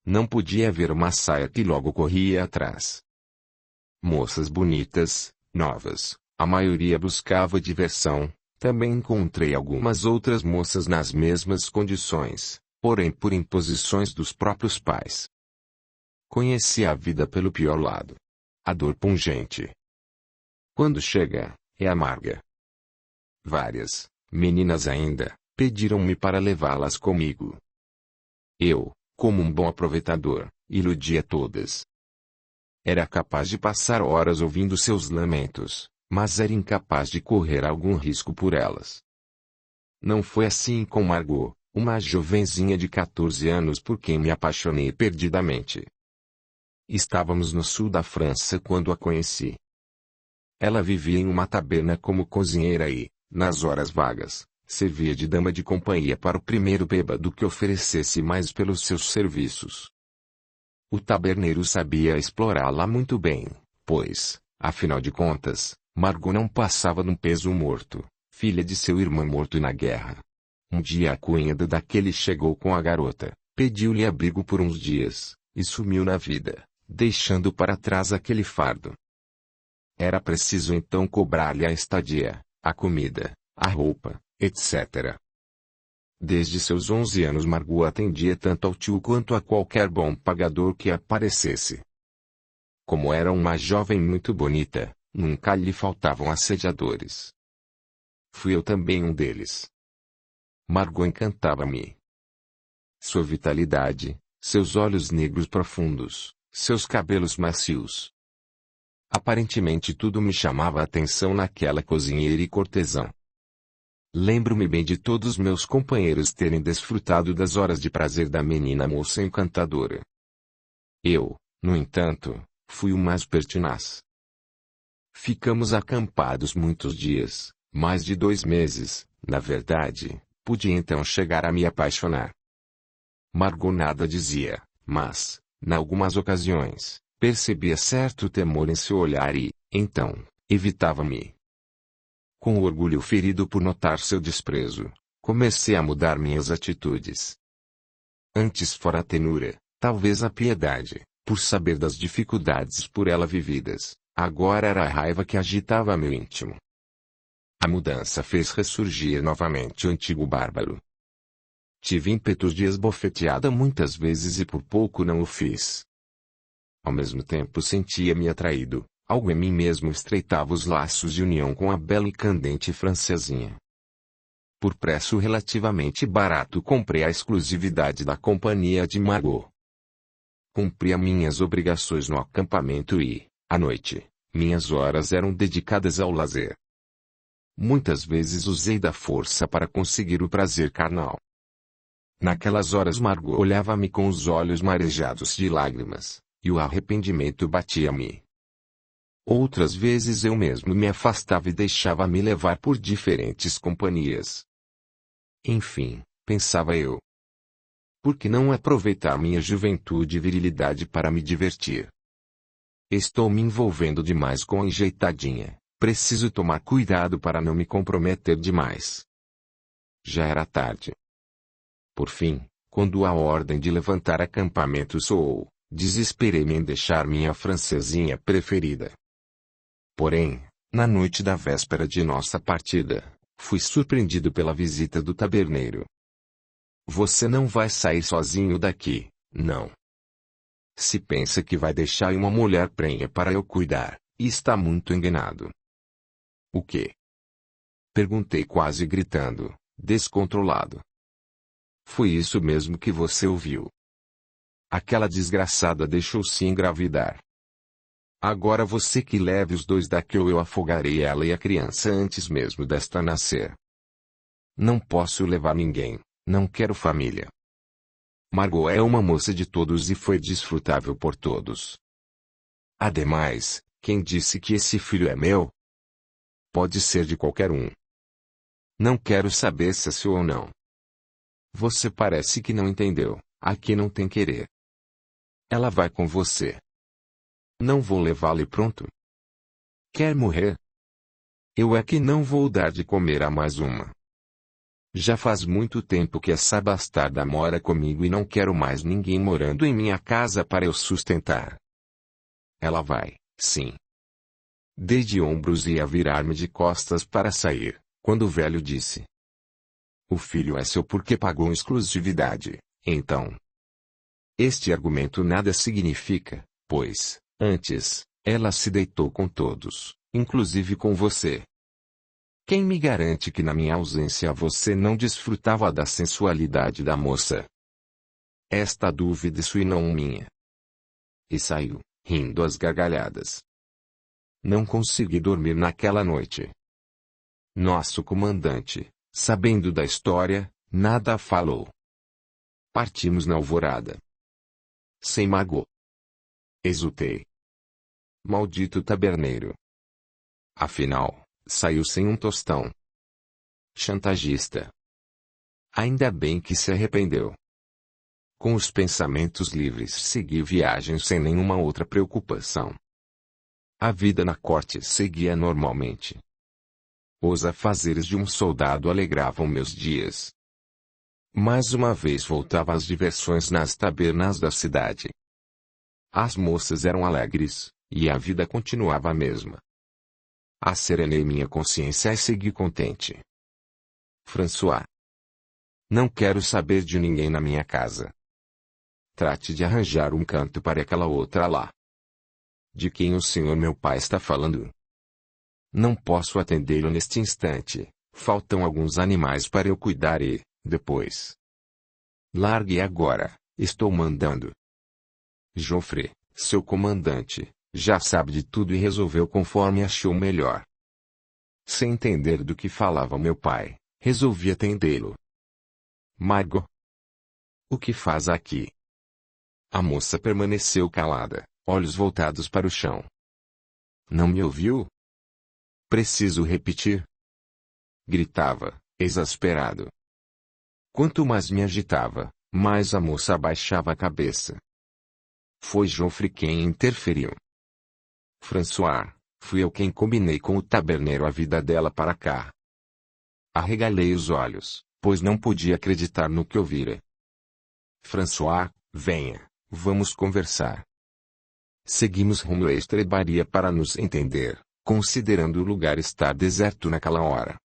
Não podia ver uma saia que logo corria atrás. Moças bonitas, novas, a maioria buscava diversão. Também encontrei algumas outras moças nas mesmas condições, porém por imposições dos próprios pais. Conheci a vida pelo pior lado. A dor pungente. Quando chega, é amarga. Várias, meninas ainda, pediram-me para levá-las comigo. Eu, como um bom aproveitador, iludia todas. Era capaz de passar horas ouvindo seus lamentos, mas era incapaz de correr algum risco por elas. Não foi assim com Margot, uma jovenzinha de 14 anos por quem me apaixonei perdidamente. Estávamos no sul da França quando a conheci. Ela vivia em uma taberna como cozinheira e, nas horas vagas, servia de dama de companhia para o primeiro bêbado que oferecesse mais pelos seus serviços. O taberneiro sabia explorá-la muito bem, pois, afinal de contas, Margot não passava de um peso morto, filha de seu irmão morto na guerra. Um dia a cunhada daquele chegou com a garota, pediu-lhe abrigo por uns dias, e sumiu na vida, deixando para trás aquele fardo. Era preciso então cobrar-lhe a estadia, a comida, a roupa, etc. Desde seus 11 anos Margot atendia tanto ao tio quanto a qualquer bom pagador que aparecesse. Como era uma jovem muito bonita, nunca lhe faltavam assediadores. Fui eu também um deles. Margot encantava-me. Sua vitalidade, seus olhos negros profundos, seus cabelos macios. Aparentemente tudo me chamava a atenção naquela cozinheira e cortesã. Lembro-me bem de todos meus companheiros terem desfrutado das horas de prazer da menina moça encantadora. Eu, no entanto, fui o mais pertinaz. Ficamos acampados muitos dias, mais de 2 meses, na verdade, pude então chegar a me apaixonar. Margot nada dizia, mas, em algumas ocasiões, percebia certo temor em seu olhar e, então, evitava-me. Com o orgulho ferido por notar seu desprezo, comecei a mudar minhas atitudes. Antes fora a tenura, talvez a piedade, por saber das dificuldades por ela vividas, agora era a raiva que agitava meu íntimo. A mudança fez ressurgir novamente o antigo bárbaro. Tive ímpetos de esbofeteada muitas vezes e por pouco não o fiz. Ao mesmo tempo sentia-me atraído, algo em mim mesmo estreitava os laços de união com a bela e candente francesinha. Por preço relativamente barato comprei a exclusividade da companhia de Margot. Cumpria minhas obrigações no acampamento e, à noite, minhas horas eram dedicadas ao lazer. Muitas vezes usei da força para conseguir o prazer carnal. Naquelas horas Margot olhava-me com os olhos marejados de lágrimas, e o arrependimento batia-me. Outras vezes eu mesmo me afastava e deixava-me levar por diferentes companhias. Enfim, pensava eu. Por que não aproveitar minha juventude e virilidade para me divertir? Estou me envolvendo demais com a enjeitadinha, preciso tomar cuidado para não me comprometer demais. Já era tarde. Por fim, quando a ordem de levantar acampamento soou, desesperei-me em deixar minha francesinha preferida. Porém, na noite da véspera de nossa partida, fui surpreendido pela visita do taberneiro. Você não vai sair sozinho daqui, não. Se pensa que vai deixar uma mulher prenha para eu cuidar, está muito enganado. O quê? Perguntei quase gritando, descontrolado. Foi isso mesmo que você ouviu. Aquela desgraçada deixou-se engravidar. Agora você que leve os 2 daqui ou eu afogarei ela e a criança antes mesmo desta nascer. Não posso levar ninguém. Não quero família. Margot é uma moça de todos e foi desfrutável por todos. Ademais, quem disse que esse filho é meu? Pode ser de qualquer um. Não quero saber se é seu ou não. Você parece que não entendeu. Aqui não tem querer. Ela vai com você. Não vou levá-la e pronto. Quer morrer? Eu é que não vou dar de comer a mais uma. Já faz muito tempo que essa bastarda mora comigo e não quero mais ninguém morando em minha casa para eu sustentar. Ela vai, sim. Dei de ombros e ia virar-me de costas para sair, quando o velho disse: o filho é seu porque pagou exclusividade, então. Este argumento nada significa, pois, antes, ela se deitou com todos, inclusive com você. Quem me garante que na minha ausência você não desfrutava da sensualidade da moça? Esta dúvida é sua e não minha. E saiu, rindo às gargalhadas. Não consegui dormir naquela noite. Nosso comandante, sabendo da história, nada falou. Partimos na alvorada. Sem Margot. Exultei. Maldito taberneiro. Afinal, saiu sem um tostão. Chantagista. Ainda bem que se arrependeu. Com os pensamentos livres segui viagem sem nenhuma outra preocupação. A vida na corte seguia normalmente. Os afazeres de um soldado alegravam meus dias. Mais uma vez voltava às diversões nas tabernas da cidade. As moças eram alegres, e a vida continuava a mesma. Asserenei minha consciência e segui contente. François. Não quero saber de ninguém na minha casa. Trate de arranjar um canto para aquela outra lá. De quem o senhor meu pai está falando? Não posso atendê-lo neste instante. Faltam alguns animais para eu cuidar e, depois. Largue agora, estou mandando. Joffre, seu comandante, já sabe de tudo e resolveu conforme achou melhor. Sem entender do que falava meu pai, resolvi atendê-lo. Margot. O que faz aqui? A moça permaneceu calada, olhos voltados para o chão. Não me ouviu? Preciso repetir? Gritava, exasperado. Quanto mais me agitava, mais a moça abaixava a cabeça. Foi Joffre quem interferiu. François, fui eu quem combinei com o taberneiro a vida dela para cá. Arregalei os olhos, pois não podia acreditar no que ouvira. François, venha, vamos conversar. Seguimos rumo à estrebaria para nos entender, considerando o lugar estar deserto naquela hora.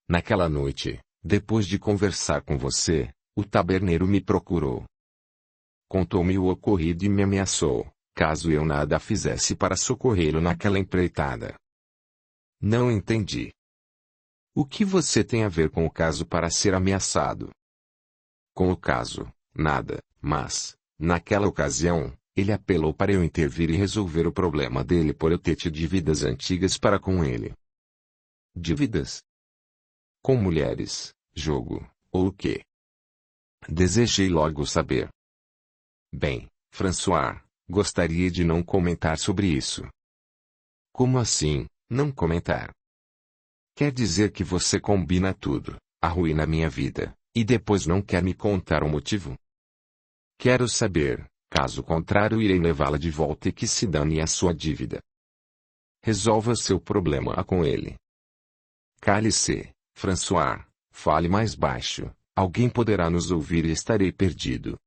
Naquela noite, depois de conversar com você, o taberneiro me procurou. Contou-me o ocorrido e me ameaçou, caso eu nada fizesse para socorrê-lo naquela empreitada. Não entendi. O que você tem a ver com o caso para ser ameaçado? Com o caso, nada, mas, naquela ocasião, ele apelou para eu intervir e resolver o problema dele por eu ter tido dívidas antigas para com ele. Dívidas? Com mulheres, jogo, ou o quê? Desejei logo saber. Bem, François, gostaria de não comentar sobre isso. Como assim, não comentar? Quer dizer que você combina tudo, arruína minha vida, e depois não quer me contar o motivo? Quero saber, caso contrário irei levá-la de volta e que se dane a sua dívida. Resolva seu problema com ele. Cale-se, François, fale mais baixo, alguém poderá nos ouvir e estarei perdido.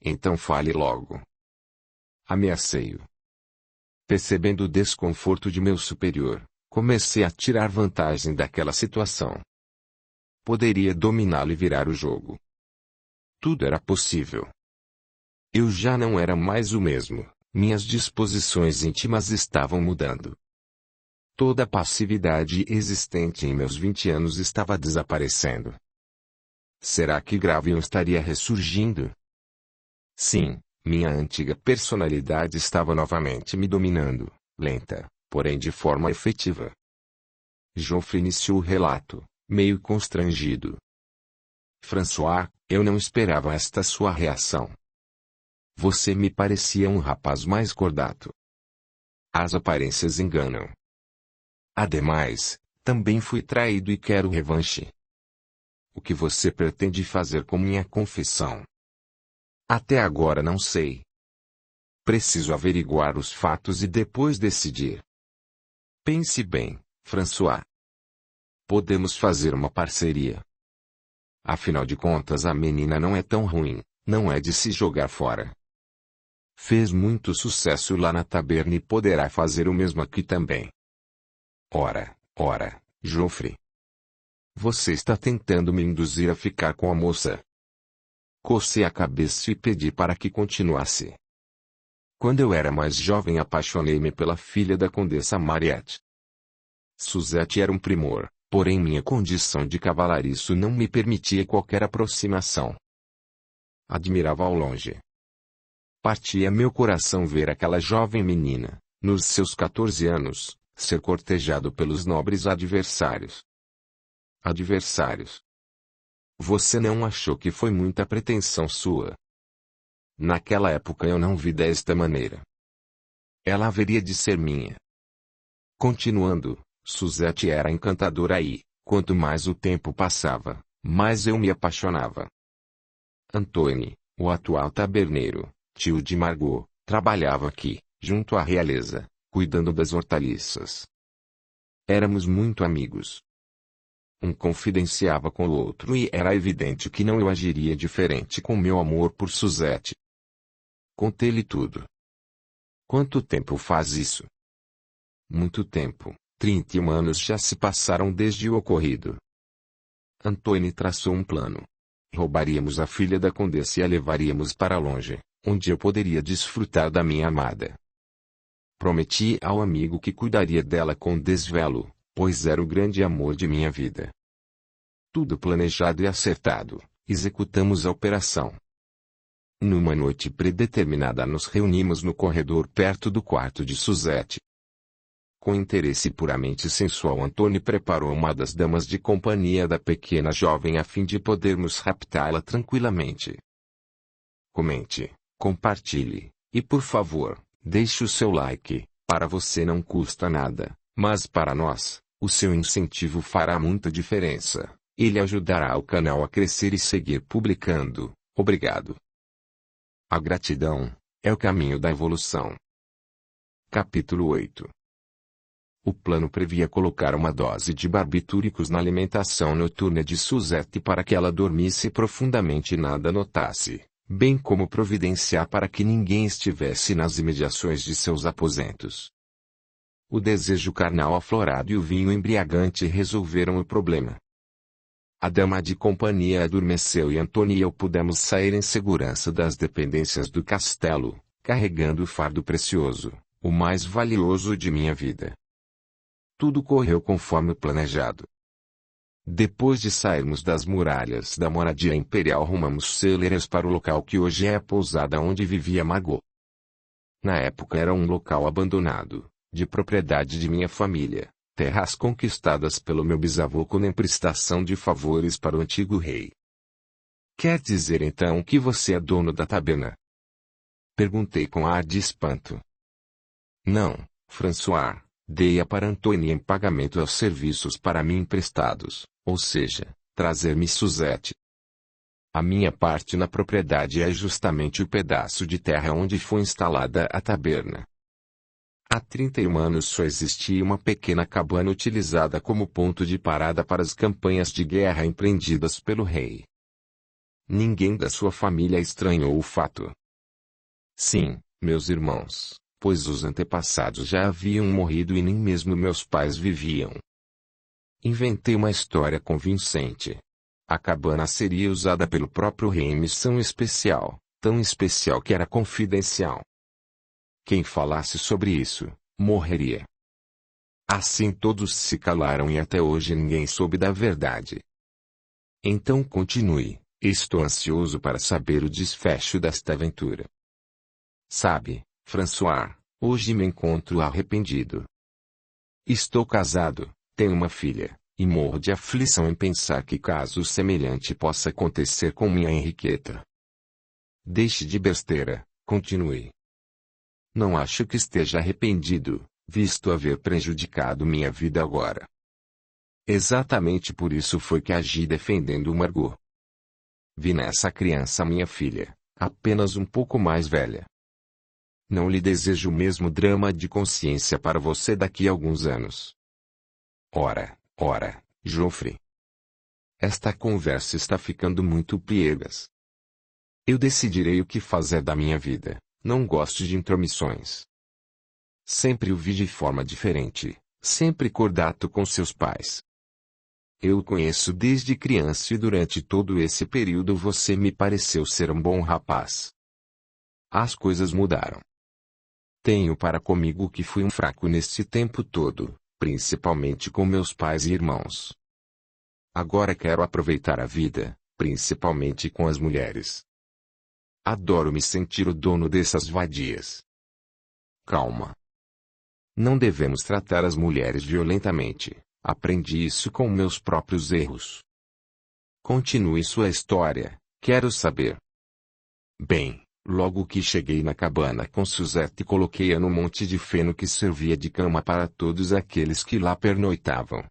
Então fale logo. Ameacei-o. Percebendo o desconforto de meu superior, comecei a tirar vantagem daquela situação. Poderia dominá-lo e virar o jogo. Tudo era possível. Eu já não era mais o mesmo, minhas disposições íntimas estavam mudando. Toda a passividade existente em meus 20 anos estava desaparecendo. Será que Gravion estaria ressurgindo? Sim, minha antiga personalidade estava novamente me dominando, lenta, porém de forma efetiva. Joffre iniciou o relato, meio constrangido. François, eu não esperava esta sua reação. Você me parecia um rapaz mais cordato. As aparências enganam. Ademais, também fui traído e quero revanche. O que você pretende fazer com minha confissão? Até agora não sei. Preciso averiguar os fatos e depois decidir. Pense bem, François. Podemos fazer uma parceria. Afinal de contas, a menina não é tão ruim, não é de se jogar fora. Fez muito sucesso lá na taberna e poderá fazer o mesmo aqui também. Ora, Geoffrey. Você está tentando me induzir a ficar com a moça. Cocei a cabeça e pedi para que continuasse. Quando eu era mais jovem apaixonei-me pela filha da Condessa Mariette. Suzette era um primor, porém minha condição de cavalariço não me permitia qualquer aproximação. Admirava ao longe. Partia meu coração ver aquela jovem menina, nos seus 14 anos, ser cortejado pelos nobres adversários. Adversários. Você não achou que foi muita pretensão sua? Naquela época eu não vi desta maneira. Ela haveria de ser minha. Continuando, Suzette era encantadora e, quanto mais o tempo passava, mais eu me apaixonava. Antoine, o atual taberneiro, tio de Margot, trabalhava aqui, junto à realeza, cuidando das hortaliças. Éramos muito amigos. Um confidenciava com o outro e era evidente que não eu agiria diferente com meu amor por Suzette. Contei-lhe tudo. Quanto tempo faz isso? Muito tempo, 31 anos já se passaram desde o ocorrido. Antoine traçou um plano. Roubaríamos a filha da condessa e a levaríamos para longe, onde eu poderia desfrutar da minha amada. Prometi ao amigo que cuidaria dela com desvelo, pois era o grande amor de minha vida. Tudo planejado e acertado, executamos a operação. Numa noite predeterminada nos reunimos no corredor perto do quarto de Suzette. Com interesse puramente sensual, Antoine preparou uma das damas de companhia da pequena jovem a fim de podermos raptá-la tranquilamente. Comente, compartilhe, e por favor, deixe o seu like. Para você não custa nada, mas para nós, o seu incentivo fará muita diferença. Ele ajudará o canal a crescer e seguir publicando. Obrigado. A gratidão é o caminho da evolução. Capítulo 8. O plano previa colocar uma dose de barbitúricos na alimentação noturna de Suzette para que ela dormisse profundamente e nada notasse, bem como providenciar para que ninguém estivesse nas imediações de seus aposentos. O desejo carnal aflorado e o vinho embriagante resolveram o problema. A dama de companhia adormeceu e Antoine e eu pudemos sair em segurança das dependências do castelo, carregando o fardo precioso, o mais valioso de minha vida. Tudo correu conforme planejado. Depois de sairmos das muralhas da moradia imperial, rumamos céleres para o local que hoje é a pousada onde vivia Margot. Na época era um local abandonado, de propriedade de minha família, terras conquistadas pelo meu bisavô com emprestação de favores para o antigo rei. Quer dizer então que você é dono da taberna? Perguntei com ar de espanto. Não, François, dei-a para Antoine em pagamento aos serviços para mim emprestados, ou seja, trazer-me Suzette. A minha parte na propriedade é justamente o pedaço de terra onde foi instalada a taberna. Há 31 anos só existia uma pequena cabana utilizada como ponto de parada para as campanhas de guerra empreendidas pelo rei. Ninguém da sua família estranhou o fato. Sim, meus irmãos, pois os antepassados já haviam morrido e nem mesmo meus pais viviam. Inventei uma história convincente. A cabana seria usada pelo próprio rei em missão especial, tão especial que era confidencial. Quem falasse sobre isso, morreria. Assim todos se calaram e até hoje ninguém soube da verdade. Então continue, estou ansioso para saber o desfecho desta aventura. Sabe, François, hoje me encontro arrependido. Estou casado, tenho uma filha, E morro de aflição em pensar que caso semelhante possa acontecer com minha Henriqueta. Deixe de besteira, continue. Não acho que esteja arrependido, visto haver prejudicado minha vida agora. Exatamente por isso foi que agi defendendo Margot. Vi nessa criança minha filha, apenas um pouco mais velha. Não lhe desejo o mesmo drama de consciência para você daqui a alguns anos. Ora, Joffre. Esta conversa está ficando muito piegas. Eu decidirei o que fazer da minha vida, não gosto de intromissões. Sempre o vi de forma diferente, sempre cordato com seus pais. Eu o conheço desde criança e durante todo esse período você me pareceu ser um bom rapaz. As coisas mudaram. Tenho para comigo que fui um fraco neste tempo todo, principalmente com meus pais e irmãos. Agora quero aproveitar a vida, principalmente com as mulheres. Adoro me sentir o dono dessas vadias. Calma. Não devemos tratar as mulheres violentamente. Aprendi isso com meus próprios erros. Continue sua história, quero saber. Bem, logo que cheguei na cabana com Suzette coloquei-a no monte de feno que servia de cama para todos aqueles que lá pernoitavam.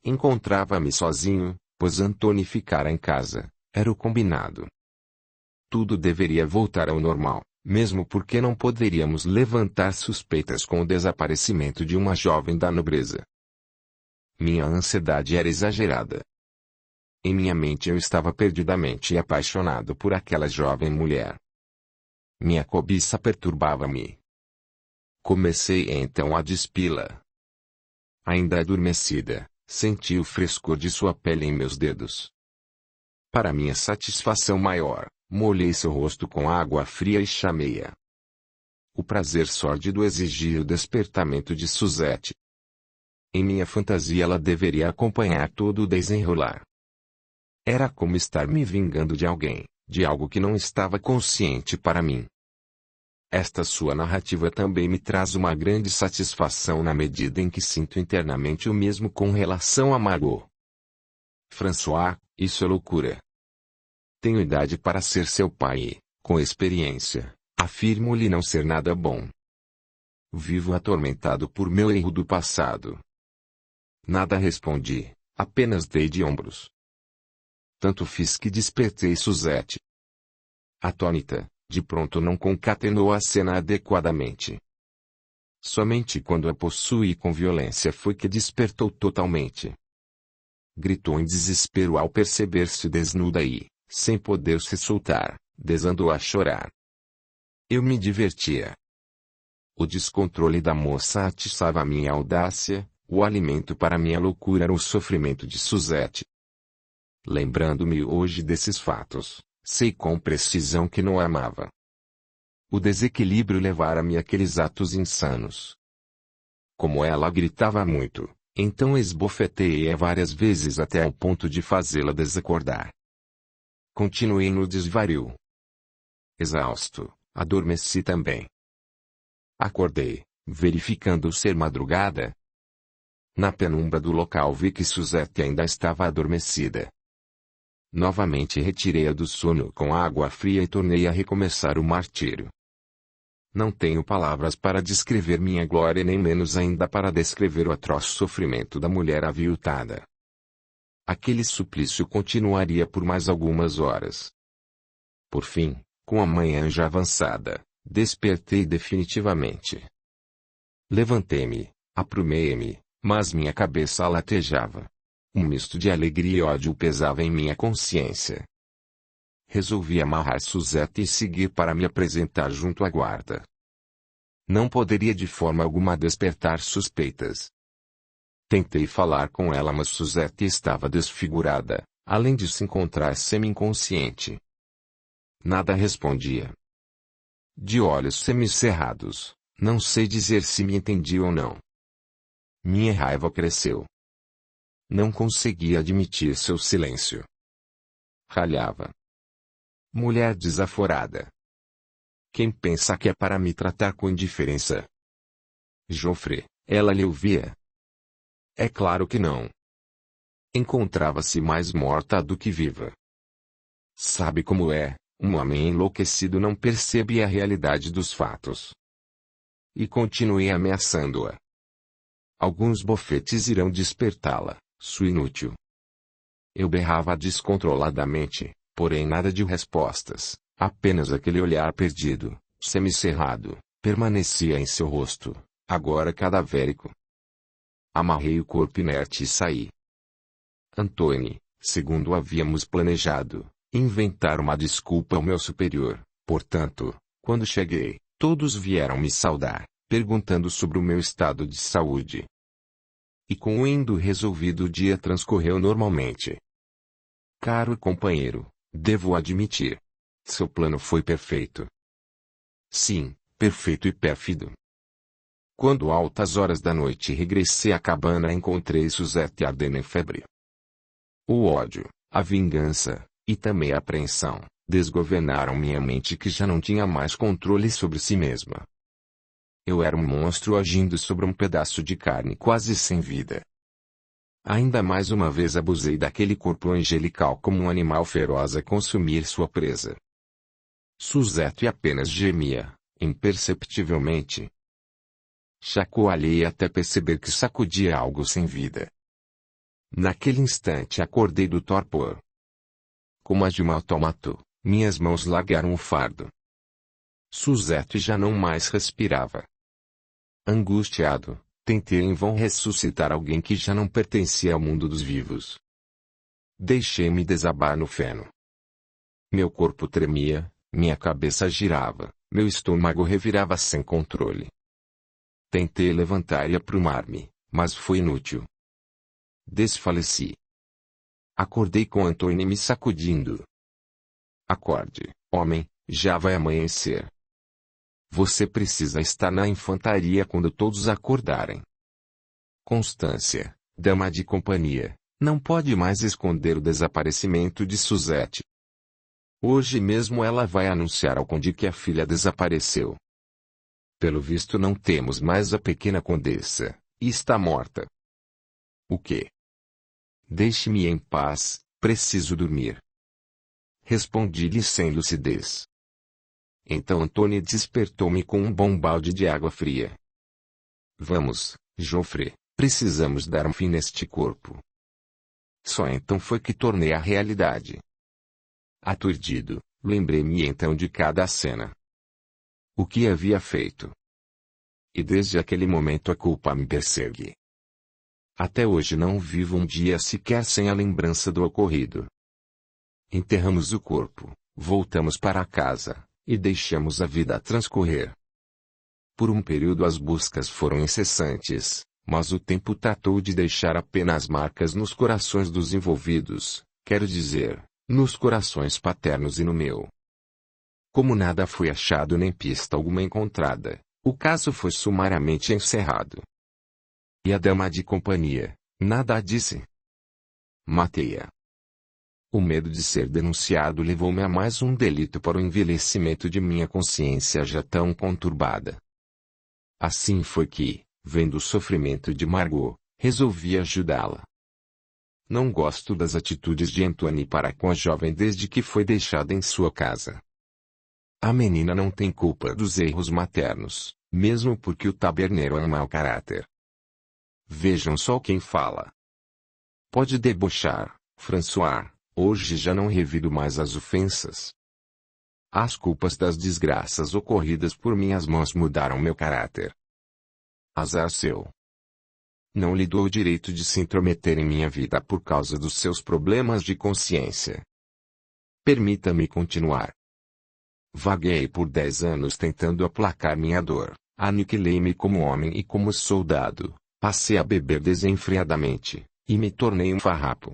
Encontrava-me sozinho, pois Antônio ficara em casa, era o combinado. Tudo deveria voltar ao normal, mesmo porque não poderíamos levantar suspeitas com o desaparecimento de uma jovem da nobreza. Minha ansiedade era exagerada. Em minha mente eu estava perdidamente apaixonado por aquela jovem mulher. Minha cobiça perturbava-me. Comecei então a despi-la. Ainda adormecida, senti o frescor de sua pele em meus dedos. Para minha satisfação maior, molhei seu rosto com água fria e chamei-a. O prazer sórdido exigia o despertamento de Suzette. Em minha fantasia ela deveria acompanhar todo o desenrolar. Era como estar me vingando de alguém, de algo que não estava consciente para mim. Esta sua narrativa também me traz uma grande satisfação na medida em que sinto internamente o mesmo com relação a Margot. François, isso é loucura. Tenho idade para ser seu pai e, com experiência, afirmo-lhe não ser nada bom. Vivo atormentado por meu erro do passado. Nada respondi, apenas dei de ombros. Tanto fiz que despertei Suzette. Atônita, de pronto não concatenou a cena adequadamente. Somente quando a possui com violência foi que despertou totalmente. Gritou em desespero ao perceber-se desnuda e, sem poder se soltar, desandou a chorar. Eu me divertia. O descontrole da moça atiçava minha audácia, o alimento para minha loucura era o sofrimento de Suzette. Lembrando-me hoje desses fatos, sei com precisão que não a amava. O desequilíbrio levara-me àqueles atos insanos. Como ela gritava muito, então esbofeteei-a várias vezes até ao ponto de fazê-la desacordar. Continuei no desvario. Exausto, adormeci também. Acordei, verificando ser madrugada. Na penumbra do local vi que Suzette ainda estava adormecida. Novamente retirei-a do sono com água fria e tornei a recomeçar o martírio. Não tenho palavras para descrever minha glória nem menos ainda para descrever o atroz sofrimento da mulher aviltada. Aquele suplício continuaria por mais algumas horas. Por fim, com a manhã já avançada, despertei definitivamente. Levantei-me, aprumei-me, mas minha cabeça latejava. Um misto de alegria e ódio pesava em minha consciência. Resolvi amarrar Suzette e seguir para me apresentar junto à guarda. Não poderia de forma alguma despertar suspeitas. Tentei falar com ela, mas Suzette estava desfigurada, além de se encontrar semi-inconsciente. Nada respondia. De olhos semicerrados, não sei dizer se me entendia ou não. Minha raiva cresceu. Não conseguia admitir seu silêncio. Ralhava. Mulher desaforada. Quem pensa que é para me tratar com indiferença? Joffre, ela lhe ouvia? É claro que não. Encontrava-se mais morta do que viva. Sabe como é, um homem enlouquecido não percebe a realidade dos fatos. E continuei ameaçando-a. Alguns bofetes irão despertá-la, sua inútil. Eu berrava descontroladamente, porém nada de respostas, apenas aquele olhar perdido, semicerrado, permanecia em seu rosto, agora cadavérico. Amarrei o corpo inerte e saí. Antônio, segundo havíamos planejado, inventar uma desculpa ao meu superior, portanto, quando cheguei, todos vieram me saudar, perguntando sobre o meu estado de saúde. E com o indo resolvido o dia transcorreu normalmente. Caro companheiro, devo admitir. Seu plano foi perfeito. Sim, perfeito e pérfido. Quando altas horas da noite regressei à cabana encontrei Suzette ardendo em febre. O ódio, a vingança, e também a apreensão, desgovernaram minha mente que já não tinha mais controle sobre si mesma. Eu era um monstro agindo sobre um pedaço de carne quase sem vida. Ainda mais uma vez abusei daquele corpo angelical como um animal feroz a consumir sua presa. Suzette apenas gemia, imperceptivelmente. Chacoalhei até perceber que sacudia algo sem vida. Naquele instante acordei do torpor. Como a de um autômato, minhas mãos largaram o fardo. Suzette já não mais respirava. Angustiado, tentei em vão ressuscitar alguém que já não pertencia ao mundo dos vivos. Deixei-me desabar no feno. Meu corpo tremia, minha cabeça girava, meu estômago revirava sem controle. Tentei levantar e aprumar-me, mas foi inútil. Desfaleci. Acordei com Antônio me sacudindo. Acorde, homem, já vai amanhecer. Você precisa estar na infantaria quando todos acordarem. Constância, dama de companhia, não pode mais esconder o desaparecimento de Suzette. Hoje mesmo ela vai anunciar ao conde que a filha desapareceu. Pelo visto não temos mais a pequena condessa, e está morta. O quê? Deixe-me em paz, preciso dormir. Respondi-lhe sem lucidez. Então Antônio despertou-me com um bom balde de água fria. Vamos, Joffre, precisamos dar um fim neste corpo. Só então foi que tornei a realidade. Aturdido, lembrei-me então de cada cena. O que havia feito. E desde aquele momento a culpa me persegue. Até hoje não vivo um dia sequer sem a lembrança do ocorrido. Enterramos o corpo, voltamos para casa, e deixamos a vida transcorrer. Por um período as buscas foram incessantes, mas o tempo tratou de deixar apenas marcas nos corações dos envolvidos, quero dizer, nos corações paternos e no meu. Como nada foi achado nem pista alguma encontrada, o caso foi sumariamente encerrado. E a dama de companhia, nada a disse. Matei-a. O medo de ser denunciado levou-me a mais um delito para o envelhecimento de minha consciência já tão conturbada. Assim foi que, vendo o sofrimento de Margot, resolvi ajudá-la. Não gosto das atitudes de Antoine para com a jovem desde que foi deixada em sua casa. A menina não tem culpa dos erros maternos, mesmo porque o taberneiro é um mau caráter. Vejam só quem fala. Pode debochar, François. Hoje já não revido mais as ofensas. As culpas das desgraças ocorridas por minhas mãos mudaram meu caráter. Azar seu. Não lhe dou o direito de se intrometer em minha vida por causa dos seus problemas de consciência. Permita-me continuar. Vaguei por 10 anos tentando aplacar minha dor, aniquilei-me como homem e como soldado, passei a beber desenfreadamente, e me tornei um farrapo.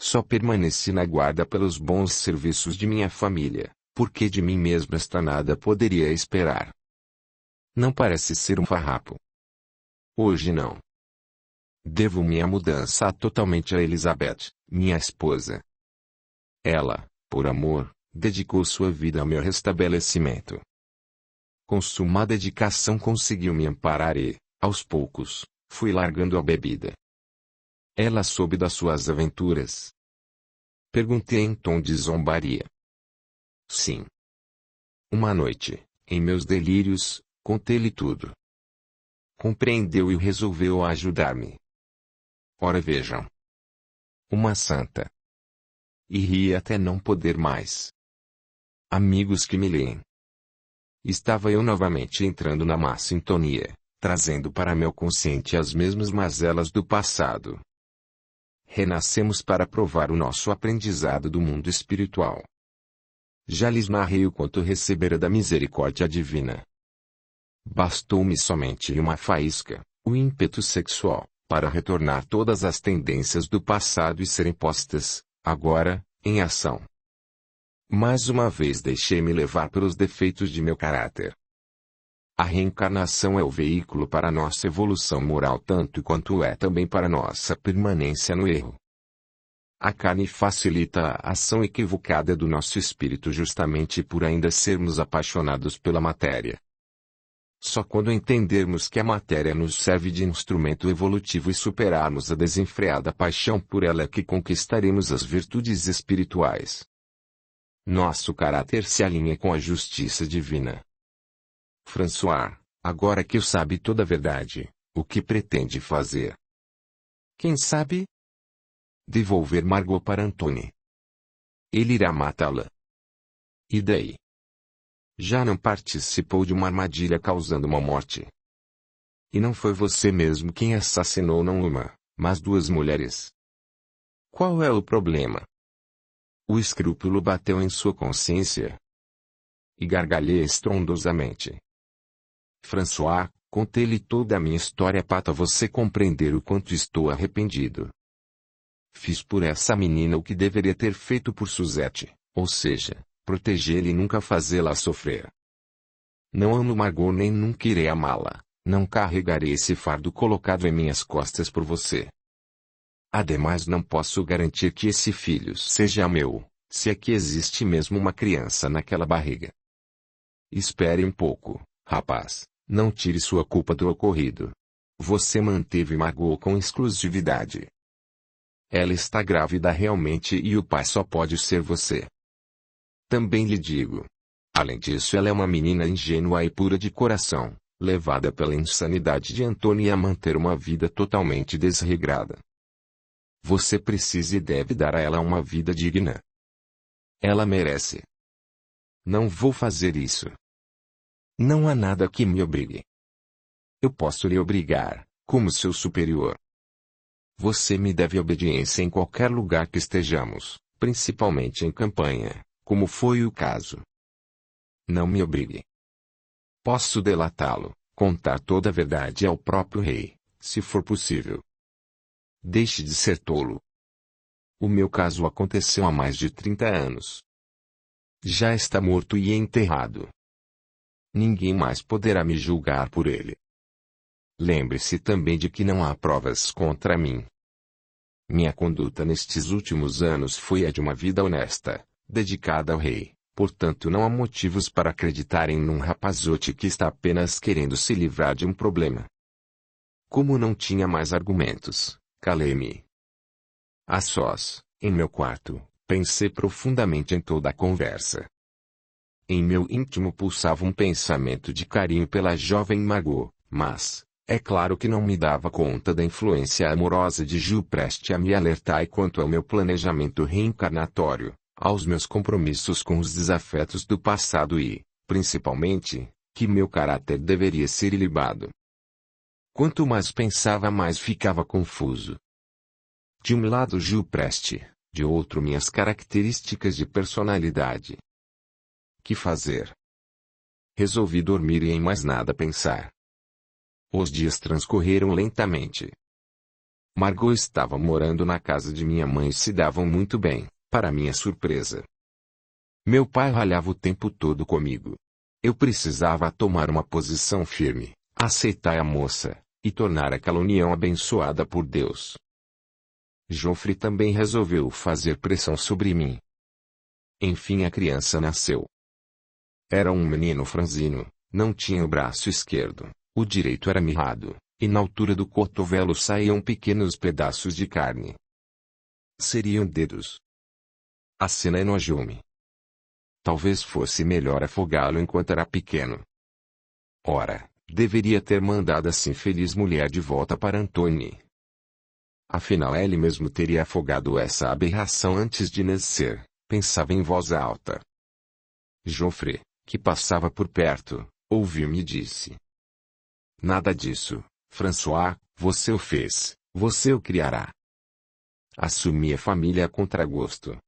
Só permaneci na guarda pelos bons serviços de minha família, porque de mim mesmo esta nada poderia esperar. Não parece ser um farrapo. Hoje não. Devo minha mudança totalmente a Elizabeth, minha esposa. Ela, por amor, dedicou sua vida ao meu restabelecimento. Com suma dedicação conseguiu me amparar e, aos poucos, fui largando a bebida. Ela soube das suas aventuras? Perguntei em tom de zombaria. Sim. Uma noite, em meus delírios, contei-lhe tudo. Compreendeu e resolveu ajudar-me. Ora vejam. Uma santa. E ri até não poder mais. Amigos que me leem. Estava eu novamente entrando na má sintonia, trazendo para meu consciente as mesmas mazelas do passado. Renascemos para provar o nosso aprendizado do mundo espiritual. Já lhes narrei o quanto recebera da misericórdia divina. Bastou-me somente uma faísca, o ímpeto sexual, para retornar todas as tendências do passado e serem postas, agora, em ação. Mais uma vez deixei-me levar pelos defeitos de meu caráter. A reencarnação é o veículo para nossa evolução moral tanto quanto é também para nossa permanência no erro. A carne facilita a ação equivocada do nosso espírito justamente por ainda sermos apaixonados pela matéria. Só quando entendermos que a matéria nos serve de instrumento evolutivo e superarmos a desenfreada paixão por ela é que conquistaremos as virtudes espirituais. Nosso caráter se alinha com a justiça divina. François, agora que sabe toda a verdade, o que pretende fazer? Quem sabe? Devolver Margot para Antony. Ele irá matá-la. E daí? Já não participou de uma armadilha causando uma morte. E não foi você mesmo quem assassinou não uma, mas duas mulheres. Qual é o problema? O escrúpulo bateu em sua consciência. E gargalhei estrondosamente. François, contei-lhe toda a minha história para você compreender o quanto estou arrependido. Fiz por essa menina o que deveria ter feito por Suzette, ou seja, protegê-la e nunca fazê-la sofrer. Não amo Margot nem nunca irei amá-la, não carregarei esse fardo colocado em minhas costas por você. Ademais não posso garantir que esse filho seja meu, se é que existe mesmo uma criança naquela barriga. Espere um pouco, rapaz, não tire sua culpa do ocorrido. Você manteve Margot com exclusividade. Ela está grávida realmente e o pai só pode ser você. Também lhe digo. Além disso ela é uma menina ingênua e pura de coração, levada pela insanidade de Antony a manter uma vida totalmente desregrada. Você precisa e deve dar a ela uma vida digna. Ela merece. Não vou fazer isso. Não há nada que me obrigue. Eu posso lhe obrigar, como seu superior. Você me deve obediência em qualquer lugar que estejamos, principalmente em campanha, como foi o caso. Não me obrigue. Posso delatá-lo, contar toda a verdade ao próprio rei, se for possível. Deixe de ser tolo. O meu caso aconteceu há mais de 30 anos. Já está morto e enterrado. Ninguém mais poderá me julgar por ele. Lembre-se também de que não há provas contra mim. Minha conduta nestes últimos anos foi a de uma vida honesta, dedicada ao rei, portanto não há motivos para acreditarem num rapazote que está apenas querendo se livrar de um problema. Como não tinha mais argumentos, calei-me. A sós, em meu quarto, pensei profundamente em toda a conversa. Em meu íntimo pulsava um pensamento de carinho pela jovem Margot, mas, é claro que não me dava conta da influência amorosa de Gil preste a me alertar quanto ao meu planejamento reencarnatório, aos meus compromissos com os desafetos do passado e, principalmente, que meu caráter deveria ser ilibado. Quanto mais pensava mais ficava confuso. De um lado Gil preste, de outro minhas características de personalidade. Que fazer? Resolvi dormir e em mais nada pensar. Os dias transcorreram lentamente. Margot estava morando na casa de minha mãe e se davam muito bem, para minha surpresa. Meu pai ralhava o tempo todo comigo. Eu precisava tomar uma posição firme, aceitar a moça, e tornar aquela união abençoada por Deus. Joffre também resolveu fazer pressão sobre mim. Enfim a criança nasceu. Era um menino franzino, não tinha o braço esquerdo, o direito era mirrado, e na altura do cotovelo saíam pequenos pedaços de carne. Seriam dedos. A cena enojou-me. Talvez fosse melhor afogá-lo enquanto era pequeno. Ora, deveria ter mandado essa infeliz mulher de volta para Antônio. Afinal ele mesmo teria afogado essa aberração antes de nascer, pensava em voz alta. Joffre, que passava por perto, ouviu-me e disse: Nada disso, François, você o fez, você o criará. Assumi a família a contragosto.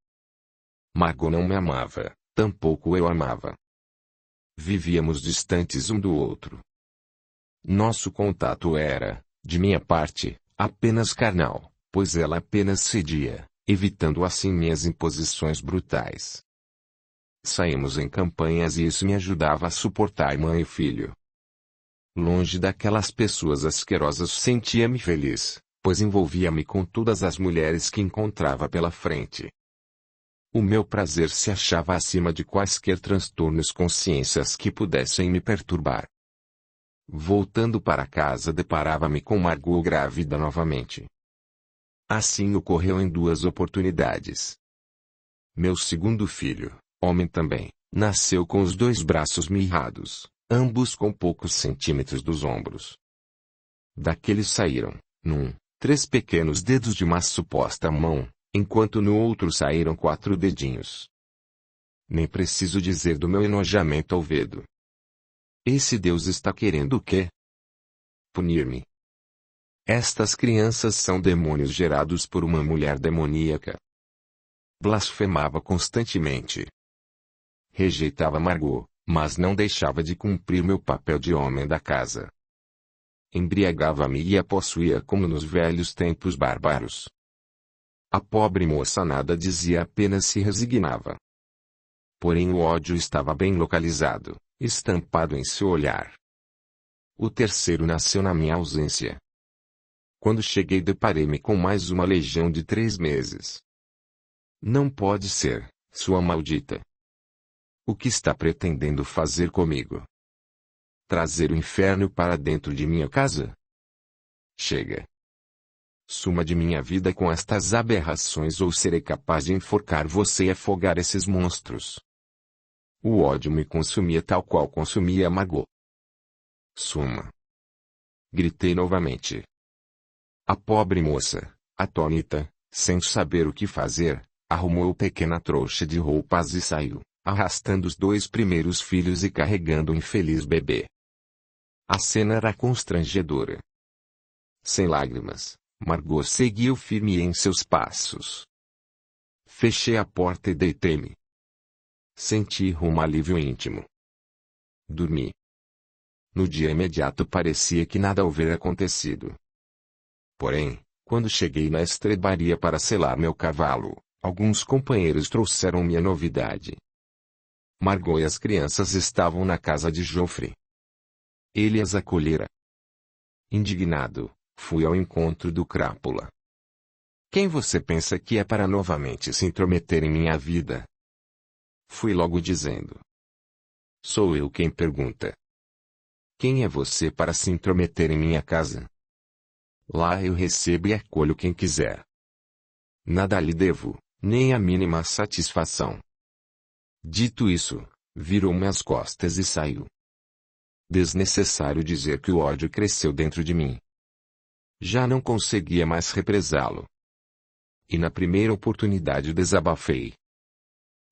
Margot não me amava, tampouco eu amava. Vivíamos distantes um do outro. Nosso contato era, de minha parte, apenas carnal, pois ela apenas cedia, evitando assim minhas imposições brutais. Saímos em campanhas e isso me ajudava a suportar mãe e filho. Longe daquelas pessoas asquerosas sentia-me feliz, pois envolvia-me com todas as mulheres que encontrava pela frente. O meu prazer se achava acima de quaisquer transtornos consciências que pudessem me perturbar. Voltando para casa deparava-me com Margot grávida novamente. Assim ocorreu em 2 oportunidades. Meu segundo filho, homem também, nasceu com os 2 braços mirrados, ambos com poucos centímetros dos ombros. Daqueles saíram, num, 3 pequenos dedos de uma suposta mão, enquanto no outro saíram 4 dedinhos. Nem preciso dizer do meu enojamento ao vê-lo. Esse Deus está querendo o quê? Punir-me. Estas crianças são demônios gerados por uma mulher demoníaca. Blasfemava constantemente. Rejeitava Margot, mas não deixava de cumprir meu papel de homem da casa. Embriagava-me e a possuía como nos velhos tempos bárbaros. A pobre moça nada dizia, apenas se resignava. Porém o ódio estava bem localizado, estampado em seu olhar. O terceiro nasceu na minha ausência. Quando cheguei deparei-me com mais uma legião de 3 meses. Não pode ser, sua maldita. O que está pretendendo fazer comigo? Trazer o inferno para dentro de minha casa? Chega. Suma de minha vida com estas aberrações ou serei capaz de enforcar você e afogar esses monstros. O ódio me consumia tal qual consumia Margot. Suma. Gritei novamente. A pobre moça, atônita, sem saber o que fazer, arrumou pequena trouxa de roupas e saiu, arrastando os 2 primeiros filhos e carregando o infeliz bebê. A cena era constrangedora. Sem lágrimas, Margot seguiu firme em seus passos. Fechei a porta e deitei-me. Senti um alívio íntimo. Dormi. No dia imediato parecia que nada houvera acontecido. Porém, quando cheguei na estrebaria para selar meu cavalo, alguns companheiros trouxeram-me a novidade. Margot e as crianças estavam na casa de Joffre. Ele as acolhera. Indignado, fui ao encontro do crápula. Quem você pensa que é para novamente se intrometer em minha vida? Fui logo dizendo. Sou eu quem pergunta. Quem é você para se intrometer em minha casa? Lá eu recebo e acolho quem quiser. Nada lhe devo, nem a mínima satisfação. Dito isso, virou-me as costas e saiu. Desnecessário dizer que o ódio cresceu dentro de mim. Já não conseguia mais represá-lo. E na primeira oportunidade desabafei.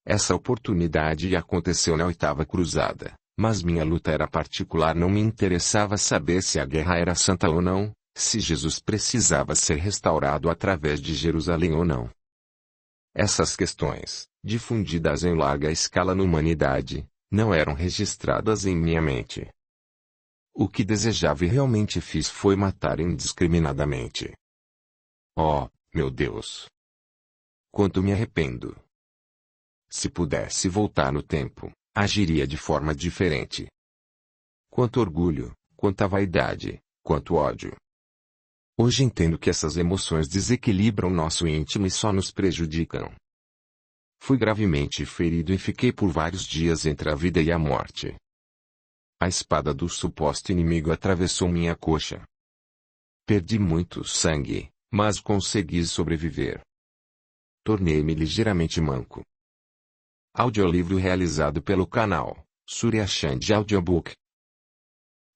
Essa oportunidade aconteceu na 8ª cruzada, mas minha luta era particular, não me interessava saber se a guerra era santa ou não, se Jesus precisava ser restaurado através de Jerusalém ou não. Essas questões, difundidas em larga escala na humanidade, não eram registradas em minha mente. O que desejava e realmente fiz foi matar indiscriminadamente. Oh, meu Deus! Quanto me arrependo! Se pudesse voltar no tempo, agiria de forma diferente. Quanto orgulho, quanta vaidade, quanto ódio. Hoje entendo que essas emoções desequilibram nosso íntimo e só nos prejudicam. Fui gravemente ferido e fiquei por vários dias entre a vida e a morte. A espada do suposto inimigo atravessou minha coxa. Perdi muito sangue, mas consegui sobreviver. Tornei-me ligeiramente manco. Audiolivro realizado pelo canal Surya Chand Audiobook.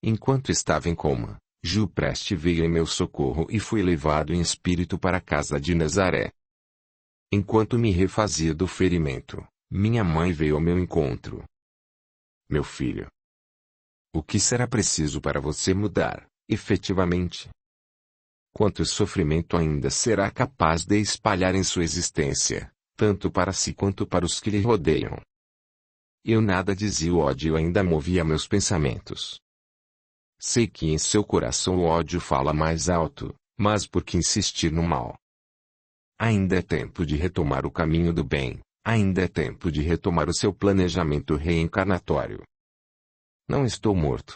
Enquanto estava em coma, Ju Preste veio em meu socorro e fui levado em espírito para a casa de Nazaré. Enquanto me refazia do ferimento, minha mãe veio ao meu encontro. Meu filho, o que será preciso para você mudar, efetivamente? Quanto sofrimento ainda será capaz de espalhar em sua existência, tanto para si quanto para os que lhe rodeiam? Eu nada dizia, o ódio ainda movia meus pensamentos. Sei que em seu coração o ódio fala mais alto, mas por que insistir no mal? Ainda é tempo de retomar o caminho do bem, ainda é tempo de retomar o seu planejamento reencarnatório. Não estou morto.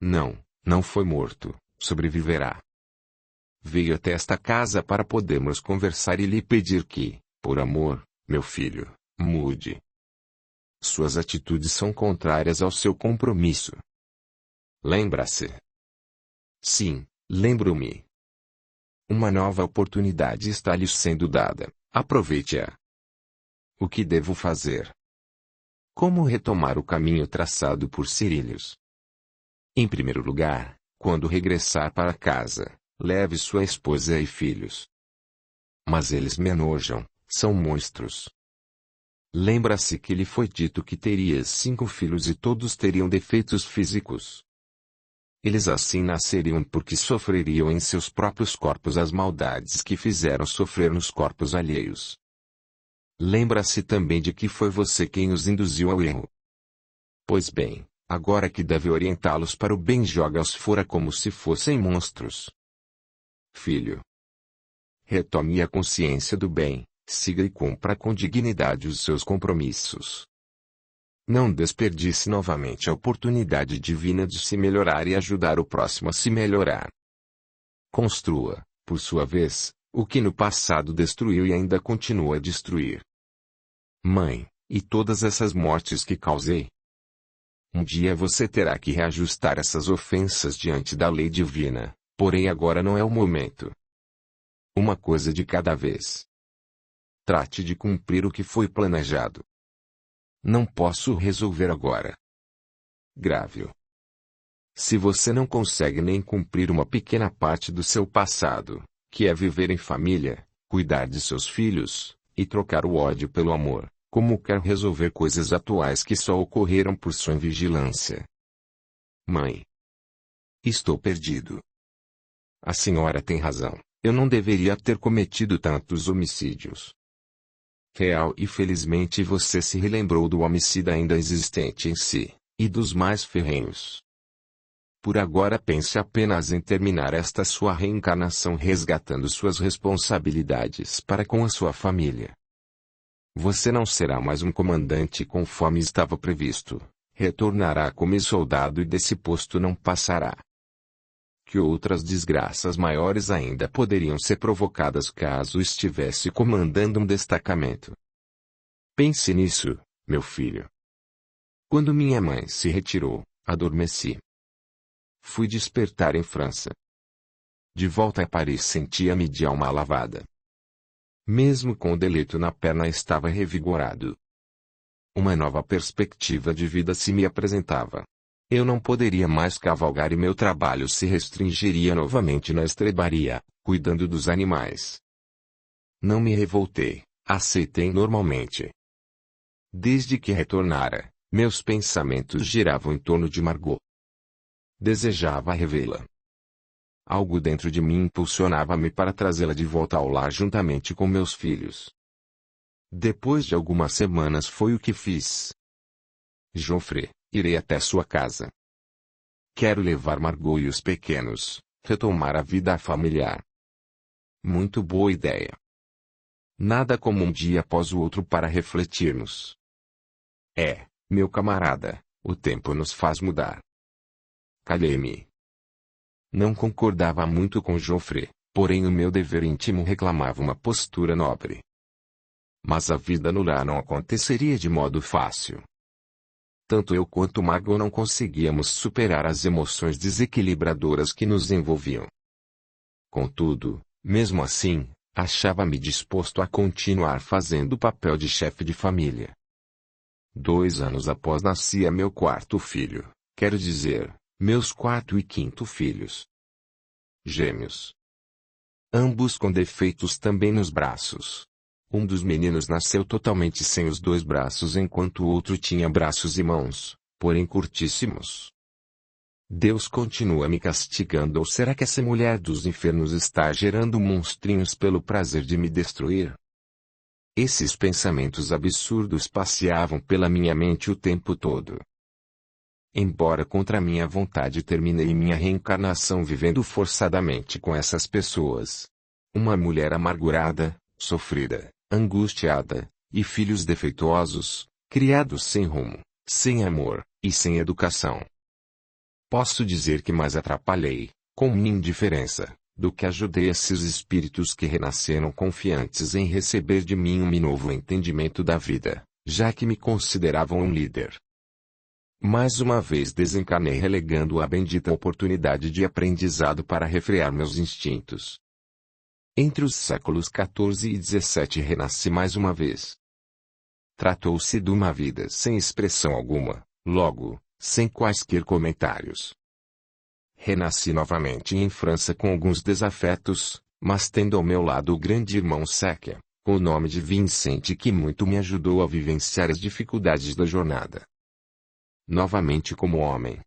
Não, não foi morto, sobreviverá. Veio até esta casa para podermos conversar e lhe pedir que, por amor, meu filho, mude. Suas atitudes são contrárias ao seu compromisso. Lembra-se? Sim, lembro-me. Uma nova oportunidade está lhe sendo dada, aproveite-a. O que devo fazer? Como retomar o caminho traçado por Cirílios? Em primeiro lugar, quando regressar para casa, leve sua esposa e filhos. Mas eles me enojam, são monstros. Lembra-se que lhe foi dito que teria 5 filhos e todos teriam defeitos físicos. Eles assim nasceriam porque sofreriam em seus próprios corpos as maldades que fizeram sofrer nos corpos alheios. Lembra-se também de que foi você quem os induziu ao erro. Pois bem, agora que deve orientá-los para o bem, joga-os fora como se fossem monstros. Filho, retome a consciência do bem, siga e cumpra com dignidade os seus compromissos. Não desperdice novamente a oportunidade divina de se melhorar e ajudar o próximo a se melhorar. Construa, por sua vez, o que no passado destruiu e ainda continua a destruir. Mãe, e todas essas mortes que causei? Um dia você terá que reajustar essas ofensas diante da lei divina, porém agora não é o momento. Uma coisa de cada vez. Trate de cumprir o que foi planejado. Não posso resolver agora. Grave-o. Se você não consegue nem cumprir uma pequena parte do seu passado, que é viver em família, cuidar de seus filhos, e trocar o ódio pelo amor, como quer resolver coisas atuais que só ocorreram por sua invigilância? Mãe, estou perdido. A senhora tem razão, eu não deveria ter cometido tantos homicídios. Real e felizmente você se relembrou do homicida ainda existente em si, e dos mais ferrenhos. Por agora pense apenas em terminar esta sua reencarnação resgatando suas responsabilidades para com a sua família. Você não será mais um comandante conforme estava previsto, retornará como soldado e desse posto não passará. Que outras desgraças maiores ainda poderiam ser provocadas caso estivesse comandando um destacamento. Pense nisso, meu filho. Quando minha mãe se retirou, adormeci. Fui despertar em França. De volta a Paris sentia-me de alma lavada. Mesmo com o delito na perna estava revigorado. Uma nova perspectiva de vida se me apresentava. Eu não poderia mais cavalgar e meu trabalho se restringiria novamente na estrebaria, cuidando dos animais. Não me revoltei, aceitei normalmente. Desde que retornara, meus pensamentos giravam em torno de Margot. Desejava revê-la. Algo dentro de mim impulsionava-me para trazê-la de volta ao lar juntamente com meus filhos. Depois de algumas semanas foi o que fiz. Geoffrey, irei até sua casa. Quero levar Margot e os pequenos, retomar a vida familiar. Muito boa ideia. Nada como um dia após o outro para refletirmos. Meu camarada, o tempo nos faz mudar. Calhei-me. Não concordava muito com Geoffrey, porém o meu dever íntimo reclamava uma postura nobre. Mas a vida no lar não aconteceria de modo fácil. Tanto eu quanto Margot não conseguíamos superar as emoções desequilibradoras que nos envolviam. Contudo, mesmo assim, achava-me disposto a continuar fazendo o papel de chefe de família. 2 anos após nascia meu quarto filho, quero dizer, meus quarto e quinto filhos. Gêmeos. Ambos com defeitos também nos braços. Um dos meninos nasceu totalmente sem os 2 braços enquanto o outro tinha braços e mãos, porém curtíssimos. Deus continua me castigando ou será que essa mulher dos infernos está gerando monstrinhos pelo prazer de me destruir? Esses pensamentos absurdos passeavam pela minha mente o tempo todo. Embora contra minha vontade terminei minha reencarnação vivendo forçadamente com essas pessoas. Uma mulher amargurada, sofrida, angustiada, e filhos defeituosos, criados sem rumo, sem amor, e sem educação. Posso dizer que mais atrapalhei, com minha indiferença, do que ajudei esses espíritos que renasceram confiantes em receber de mim um novo entendimento da vida, já que me consideravam um líder. Mais uma vez desencarnei relegando a bendita oportunidade de aprendizado para refrear meus instintos. Entre os séculos XIV e XVII renasci mais uma vez. Tratou-se de uma vida sem expressão alguma, logo, sem quaisquer comentários. Renasci novamente em França com alguns desafetos, mas tendo ao meu lado o grande irmão Séquia, com o nome de Vicente que muito me ajudou a vivenciar as dificuldades da jornada. Novamente como homem.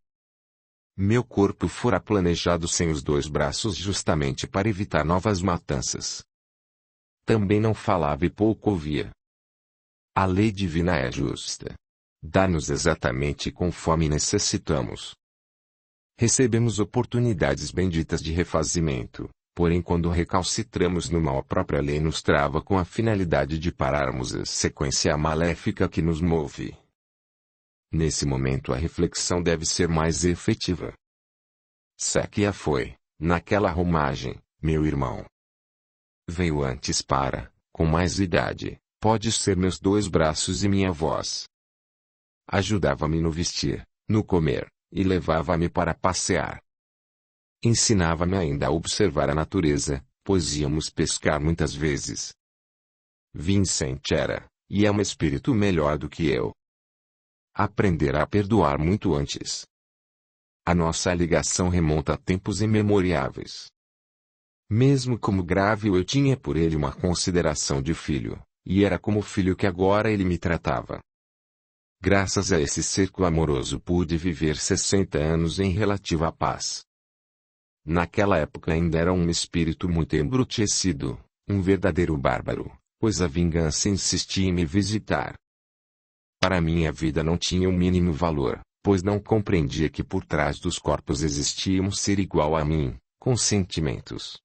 Meu corpo fora planejado sem os 2 braços justamente para evitar novas matanças. Também não falava e pouco ouvia. A lei divina é justa. Dá-nos exatamente conforme necessitamos. Recebemos oportunidades benditas de refazimento, porém quando recalcitramos no mal a própria lei nos trava com a finalidade de pararmos a sequência maléfica que nos move. Nesse momento a reflexão deve ser mais efetiva. Séquia foi, naquela romagem, meu irmão. Veio antes para, com mais idade, pode ser meus 2 braços e minha voz. Ajudava-me no vestir, no comer, e levava-me para passear. Ensinava-me ainda a observar a natureza, pois íamos pescar muitas vezes. Vicente era, e é um espírito melhor do que eu. Aprenderá a perdoar muito antes. A nossa ligação remonta a tempos imemoriáveis. Mesmo como grave eu tinha por ele uma consideração de filho, e era como filho que agora ele me tratava. Graças a esse cerco amoroso pude viver 60 anos em relativa paz. Naquela época ainda era um espírito muito embrutecido, um verdadeiro bárbaro, pois a vingança insistia em me visitar. Para mim a vida não tinha o mínimo valor, pois não compreendia que por trás dos corpos existia um ser igual a mim, com sentimentos,